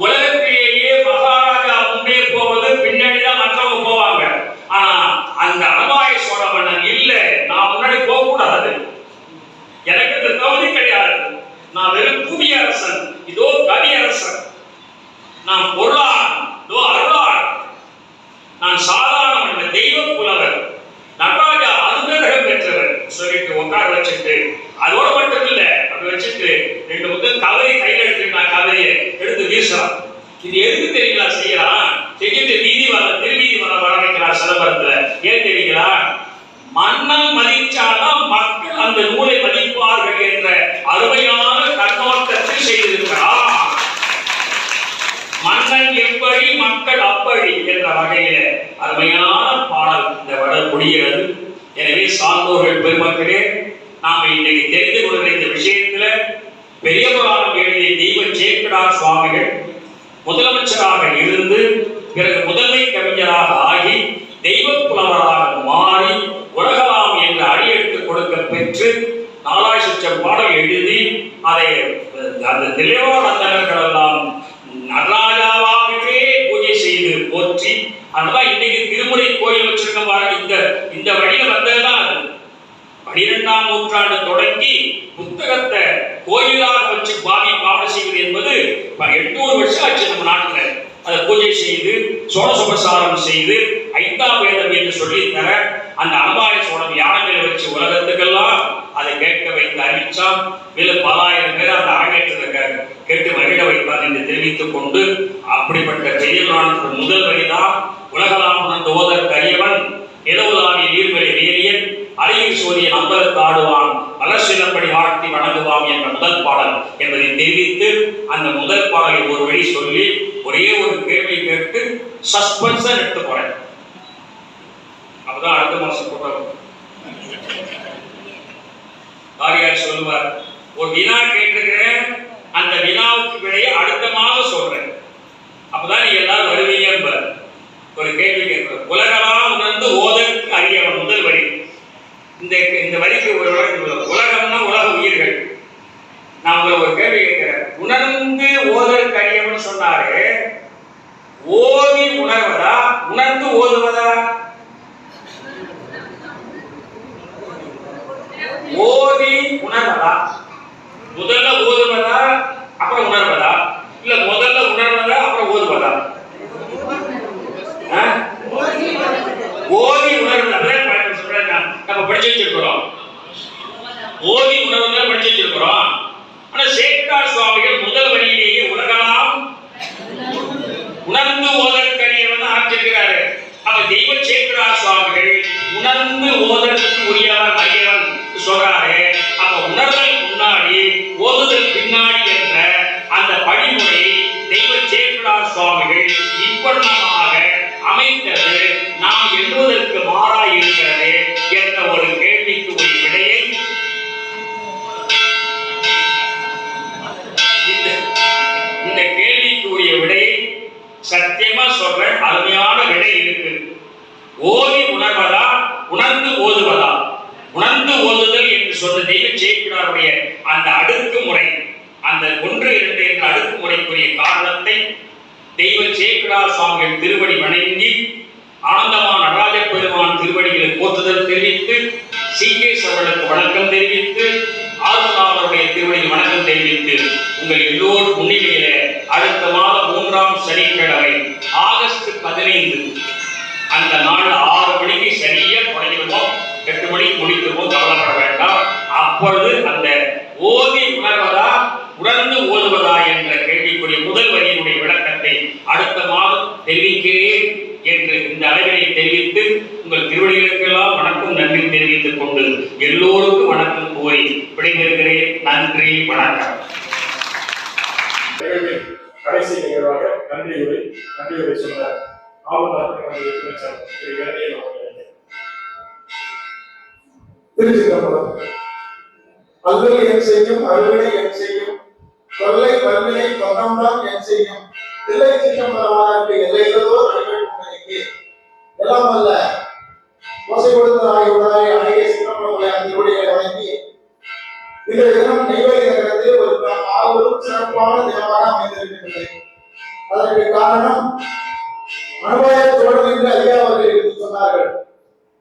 [SPEAKER 1] உலகத்திலேயே மகாராஜா முன்னே போவது பின்னாடிதான் மற்றவங்க போவாங்க. ஆனா அந்த அனவாய சோழ மன்னன் இல்ல, நான் முன்னாடி போக கூடாது, எனக்கு இந்த தகுதி கிடையாது, நான் வெறும் புதிய அரசன், இதோ கவி அரசன், நான் பொருளான், இதோ அருளான், நான் சாதாரண தெய்வ புலவர், நடராஜா அனுகிரகம் பெற்றவர் சொல்லிட்டு உட்கார வச்சுட்டு, அதோட மட்டும் இல்ல, அப்படி வச்சுட்டு 2 முதல் கவரை கையில் எடுத்துட்டு நான் கவரையை எடுத்து வீசுறான். இது எதுக்கு தெரியுங்களா செய்யறான்? செஞ்சுட்டு திருவீதி வர வைக்கிறார் சிதம்பரத்துல. ஏன் தெரியுங்களா? மன்னன் மதிச்சாதான் மக்கள் அந்த நூலை மதிப்பார்கள் என்ற அருமையான கண்ணோட்டத்தில் செய்திருக்கிறார். மன்னன் எப்படி மக்கள் அப்படி என்ற வகையில அருமையான பாடல் இந்த வடல் முடிகிறது. எனவே சான்றோர்கள் பெருமக்களே, நாம இன்னைக்கு தெரிந்து கொள்கிற இந்த விஷயத்துல பெரிய புராணம் எழுதிய தெய்வ சேக்கிழார் சுவாமிகள் முதலமைச்சராக இருந்து பிறகு முதன்மை கவிஞராக ஆகி தெய்வ புலவராக மாறி உலகலாம் என்று அடியெடுத்து கொடுக்க பெற்று 4000 பாடல் எழுதி அதை அந்த திளைவானந்தர்கள் எல்லாம் நடராஜாவாகவே பூஜை செய்து போற்றி, அதனால இன்னைக்கு திருமுறை கோயில் வச்சிருக்க இந்த வழியில வந்ததுதான் அது. 12ஆம் நூற்றாண்டு தொடங்கி புத்தகத்தை கோயிலாக வச்சு பாவனை செய்வது என்பது 800 வருஷம் ஆச்சு நம்ம நாட்டில். அதை பூஜை செய்து சோழசோபசாரம் செய்து 5ஆம் வேதம் என்று சொல்லி தர அந்த அனவாய சோழன் யானை மேல வச்சு உலகத்துக்கெல்லாம் அதை கேட்க வைத்து அறிவிச்சான். மேலும் 10,000 பேர் அந்த அரங்கேற்றத்தை கேட்டு மகிழ வைத்தார் என்று தெரிவித்துக் கொண்டு, அப்படிப்பட்ட பெரிய புராணத்தின் முதல் வரிதான் உலகலாம் உணர்ந்த ஓதற்கு அறியவன் நிலவுலாவிய நீர்மலை வேலியன் அரியர் சோதியன் அம்பலத்தாடுவான் வளர்ச்சிலப்படி வாழ்த்தி வணங்குவான் என்ற முதல் பாடல் என்பதை தெரிவித்து, அந்த முதல் பாடலை ஒரு வழி சொல்லி ஒரே ஒரு கேள்வி கேட்டு சஸ்பென்ஸ் எடுத்து போறேன். அப்பதான் அடுத்த மாசம் போட்டோம் காரியார் சொல்லுவார், ஒரு வினா கேட்டுக்கிறேன், அந்த வினாவுக்கு விடையை அடுத்த மாதம் சொல்றேன், அப்பதான் நீங்க எல்லாரும் வருவீங்க. ஒரு கேள்வி கேட்கிறேன். உலகலாம் உணர்ந்து ஓதற்கு அறியவன் முதல் வரி. இந்த வரிக்கு ஒரு உலகம்னா உலக உயிர்கள். நான் உங்களை ஒரு கேள்வி கேட்கிறேன். உணர்ந்து ஓதற்கு அறியவன் சொன்னாரு, ஓதி உணர்வதா உணர்ந்து ஓதுவதா? ஓதி உணர்வதா? முதல்ல ஓதுவதா அப்புறம் உணர்வதா? இல்ல முதல்ல உணர்வதா அப்புறம் ஓதுவதா? ஓதி உணர்வு சொல்றாங்க. நம்ம படிச்சு வச்சிருக்கிறோம், ஓதி உணர்வு படிச்சு வச்சிருக்கிறோம். ஆனா சேக்கிழார் சுவாமிகள் முதல் வரியிலேயே உலகலாம் உணர்ந்து ஓதற்கரியவன் ஆற்றிருக்கிறாரு. அப்ப தெய்வ சேக்கிழார் சுவாமிகள் உணர்ந்து ஓதற்கு உரியவன் அறியவன் சொல்றாரு. அப்ப உணர்தல் முன்னாடி ஓதுதல் பின்னாடி என்ற அந்த படிமுறை தெய்வ சேக்கிழார் சுவாமிகள் இவ்வண்ணமாக அமைத்தது நாம் எண்ணுவதற்கு மாறாய் இருக்கிறது என்ற ஒரு கேள்விக்கு ஒரு விடையை இந்த கேள்விக்குரிய விடையை சத்தியமா சொல்ற அருமையான விடை இருக்கு. ஓதி உணர்வதா, உணர்ந்து ஓதுவதா? உணர்ந்து ஓதுதல் என்று சொன்ன தெய்வ சேக்கிழாருடைய அந்த அடுக்குமுறை, அந்த 1, 2 என்ற அடுக்குமுறைக்குரிய காரணத்தை தெய்வ சேக்கிழார் சுவாமிகள் திருவடி வணங்கி ஆனந்தமான நடராஜ பெருமான் திருவடிகளை போற்றுதல் தெரிவித்து, சீகேஸ் அவர்களுக்கு வணக்கம் தெரிவித்து, ஆறுநாளருடைய திருவடியில் வணக்கம் தெரிவித்து, உங்கள் எல்லோரும் முன்னிலையில அடுத்த மாதம் 3ஆம் சனிக்கிழமை ஆகஸ்ட் 15 அந்த நாள் 6 மணிக்கு சரியா தொடங்கிடுவோம், 8 மணிக்கு முடித்துவோம், கவலைப்பட வேண்டாம். அப்பொழுது அந்த ஓதி உணர்வதா, உணர்ந்து ஓதுவதா என்ற கேள்விக்குரிய முதல் வரியினுடைய விளக்கத்தை அடுத்த மாதம் தெரிவிக்கிறேன் என்று இந்த அளவினை தெரிவித்து, உங்கள் திருவடிகளுக்கெல்லாம் வணக்கம் நன்றி தெரிவித்துக் கொண்டு எல்லோருக்கும் வணக்கம் கூறி விடைபெறுகிறேன். நன்றி, வணக்கம்.
[SPEAKER 3] கடைசி நிகழ்வாக நன்றியுரை சொன்னார் திருச்சிதம்பரம். அல்லல் என் செய்யும், அருவினை என் செய்யும், கொள்ளை வல்வினை தொகம்தான் என் செய்யும், தில்லை சிதம்பரமானது எல்லையிலதோ அடிமைக்கு எல்லாம் அல்ல ஓசை கொடுத்த ஆகியோடாய் அழகிய சிதம்பரமுடைய திருவடிகளை வழங்கி இந்த தினம் நெய்வேலி நகரத்தில் ஒரு மாபெரும் சிறப்பான தினமாக அமைந்திருக்கின்றது. அதற்கு காரணம் அனுபவ சோழன் என்று ஐயா அவர்கள் எடுத்து சொன்னார்கள்.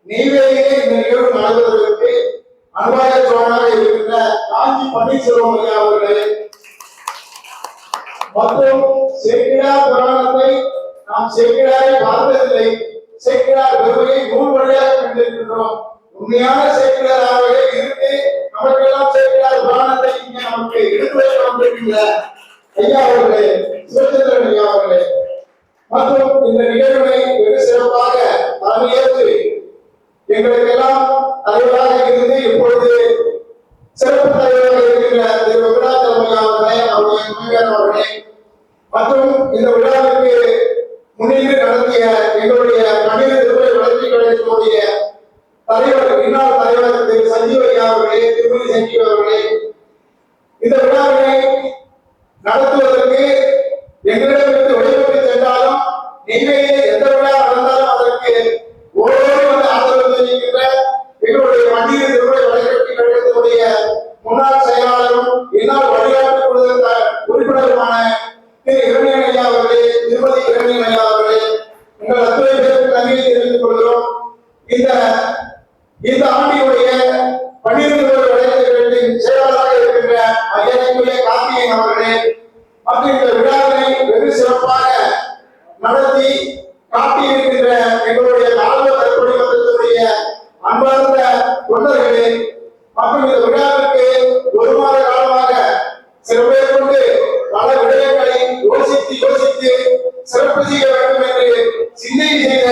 [SPEAKER 3] நெய்வேலியிலே இந்த நிகழ்வு நடப்பதற்கு அனுபவ சோழனாக இருக்கின்ற காஞ்சி பன்னீர்செல்வம் ஐயா அவர்களே மற்றும் சேக்கிழார் புராணத்தை நாம் சேக்கிழாரை பார்த்ததில்லை, சேக்கிழார் பெருமையை நூல் வழியாக கண்டிருக்கின்றோம். உண்மையான சேக்கிழாராகவே இருந்து நமக்கெல்லாம் சேக்கிழார் புராணத்தை இங்கே நமக்கு எடுத்துரைக்க வந்திருக்கின்ற ஐயா அவர்களே, சிவச்சந்திரன் ஐயா அவர்களே மற்றும் இந்த நிகழ்வை வெகு சிறப்பாக தலைமையேற்று எங்களுக்கெல்லாம் தலைவராக இருந்து இப்பொழுது சிறப்பு தலைவராக இருக்கின்ற திரு வெங்கடாச்சலம் ஐயா அவர்களே, அவருடைய துணைவியார் அவர்களே மற்றும் இந்த விழாவிற்கு முன்னின்று நடத்திய எங்களுடைய பன்னிரு திருமுறை வளர்ச்சி கழகத்தினுடைய தலைவர், இன்னார் தலைவர் திரு சஞ்சீவ் ஐயா அவர்களே, திருமதி சஞ்சீவ் அவர்களே, இந்த விழாவினை நடத்துவதற்கு எங்களிடமிருந்து விடைபெற்று சென்றாலும் நெய்வேலியில் எந்த விழா நடந்தாலும் அதற்கு ஓடோடி வந்து ஆதரவு தெரிவிக்கின்ற எங்களுடைய பன்னிரு திருமுறை வளர்ச்சி கழகத்தினுடைய முன்னாள் செயலாளரும் இந்நாள் வழிகாட்டு குழு உறுப்பினருமான திரு இரணியன் ஐயா அவர்களே, திருமதி இரணியன் ஐயா அவர்களே, உங்கள் அத்துறை பேருக்கு நன்றியை தெரிவித்துக் கொள்கிறோம். இந்த ஆண்டினுடைய பன்னிரு திருமுறை வளர்ச்சி கழகத்தின் செயலாளராக இருக்கின்ற ஐயா கார்த்திகேயன் அவர்களே மற்றும் இந்த விழாவினை வெகு சிறப்பாக நடத்தி காட்டியிருக்கின்ற எங்களுடைய நால்வ தற்கொலை மன்றத்தினுடைய அன்பார்ந்த தொண்டர்களே மற்றும் இந்த விழாவிற்கு 1 மாத காலமாக சிறப்பை கொண்டு பல விடயங்களை யோசித்து சிறப்பு செய்ய வேண்டும் என்று சிந்தனை செய்த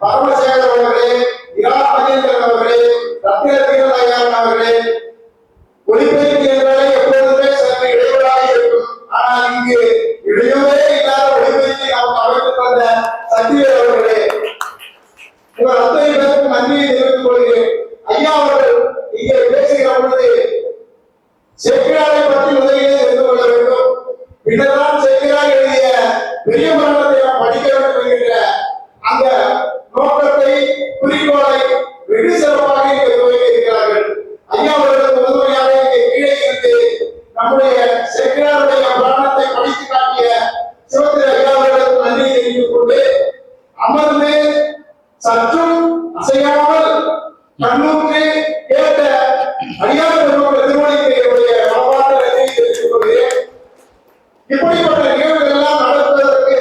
[SPEAKER 3] பரமசேகர் அவர்களே, இரா ராஜேந்திரன் அவர்களே, ரத்தினத்தீரன் ஐயா அவர்களே, ஒளிபெருக்கு என்றாலே எப்போதுமே சற்று இடைவெளியாக இருக்கும். ஆனால் இங்கு இடையூறே இல்லாத ஒளிபெருக்கை நமக்கு அமைத்துக் கொண்ட சத்தியர் அவர்களே, உங்கள் அத்தனை பேருக்கும் நன்றியை தெரிவித்துக் கொள்கிறேன். ஐயா அவர்கள் இங்கே பேசுகிற பொழுது சேக்கிழாரை பற்றி முதலிலே தெரிந்து கொள்ள வேண்டும், பின்னர்தான் சேக்கிழார் எழுதிய பெரிய புராணத்தை நாம் படிக்க வேண்டும் என்கின்ற அந்த நோக்கத்தை, குறிக்கோளை வெகு சிறப்பாக இங்கே துவங்கி இருக்கிறார்கள். ஐயா அவர்களுக்கு முதன்மையாக இங்கே கீழே இருந்து நம்முடைய சேக்கிழாருடைய புராணத்தை படித்து காட்டிய சிவத்திர ஐயா அவர்களுக்கு நன்றியை தெரிவித்துக் கொண்டு அமர்ந்து சற்றும் அசையாமல் கண்ணூற்று கேட்ட அடியார் பெருமக்கள் திருமணிக்கு மனமார்ந்த நன்றியை தெரிவித்துக் கொள்கிறேன். இப்படிப்பட்ட நிகழ்வுகள் எல்லாம் நடப்பதற்கு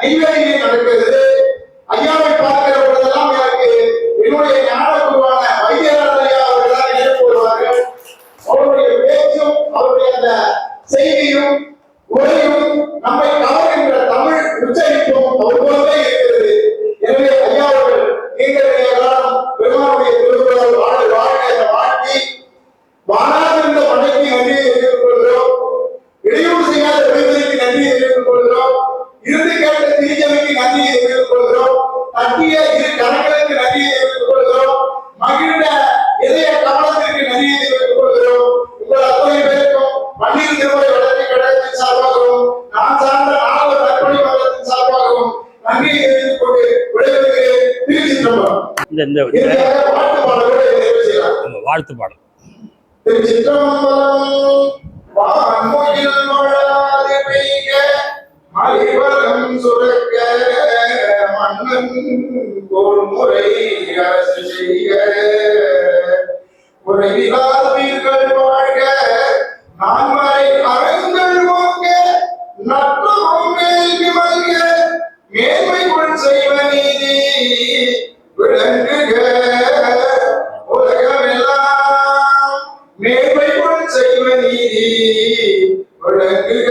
[SPEAKER 3] நெய்வேலியிலே நடக்கிறது. ஐயாவை பார்க்கிற பொழுதெல்லாம் எனக்கு என்னுடைய ஞான குருவான வைத்தியநாதன் ஐயா அவர்கள் தான் நினைவு வருவார்கள். அவருடைய பேச்சும் அவருடைய அந்த செய்தியும் உரையும் நம்மை கவர்கின்ற தமிழ் உச்சரிப்பும் அவர் போலவே இருக்கிறது. எனவே ஐயா அவர்கள் நீங்கள் காலம் பெருமானுடைய திருக்குறள் வாழ வாழ்க்கை என்ற வாழ்க்கை வாழாதிருந்த மழைக்கு நன்றியை தெரிவித்துக் கொள்கிறோம். இடையூறு செய்யாத விடுதலைக்கு நன்றியை தெரிவித்துக் கொள்கிறோம். இறுதி கேட்ட திருச்சபைக்கு நன்றியை தெரிவித்துக் கொள்கிறோம். தட்டிய இரு கரங்களுக்கு நன்றியை தெரிவித்துக் கொள்கிறோம். மகிழ்ந்த இதய கவனத்திற்கு நன்றியை தெரிவித்துக் கொள்கிறோம். உங்கள் அத்தனை பேருக்கும் பன்னீர் திருமுறை வளர்ச்சி கழகத்தின் சார்பாகவும் நான் சார்ந்த நாகூர் நற்பணி மன்றத்தின் சார்பாகவும் நன்றியை தெரிவித்துக் கொண்டு விடைபெறுகிறேன். திருச்சிற்றம்பலம். வாழ்த்து பாடலோடு நிறைவு செய்யலாம்.
[SPEAKER 1] வாழ்த்து பாடல்.
[SPEAKER 3] திருச்சிற்றம்பலம். வான்மொழியில் மழாது பெய்க மலிவலம் சுரக்க மன்னன் கோள்முறை அரசு செய்க உறவிலாத உயிர்கள் வாழ்க நான்மறை அறங்கள் ஓங்க நற்றமும் வேள்வி மல்க மேன்மை கொள் செய்வ நீதி விளங்குக உலகமெல்லாம் மேன்மை கொள் செய்வ நீதி விளங்குக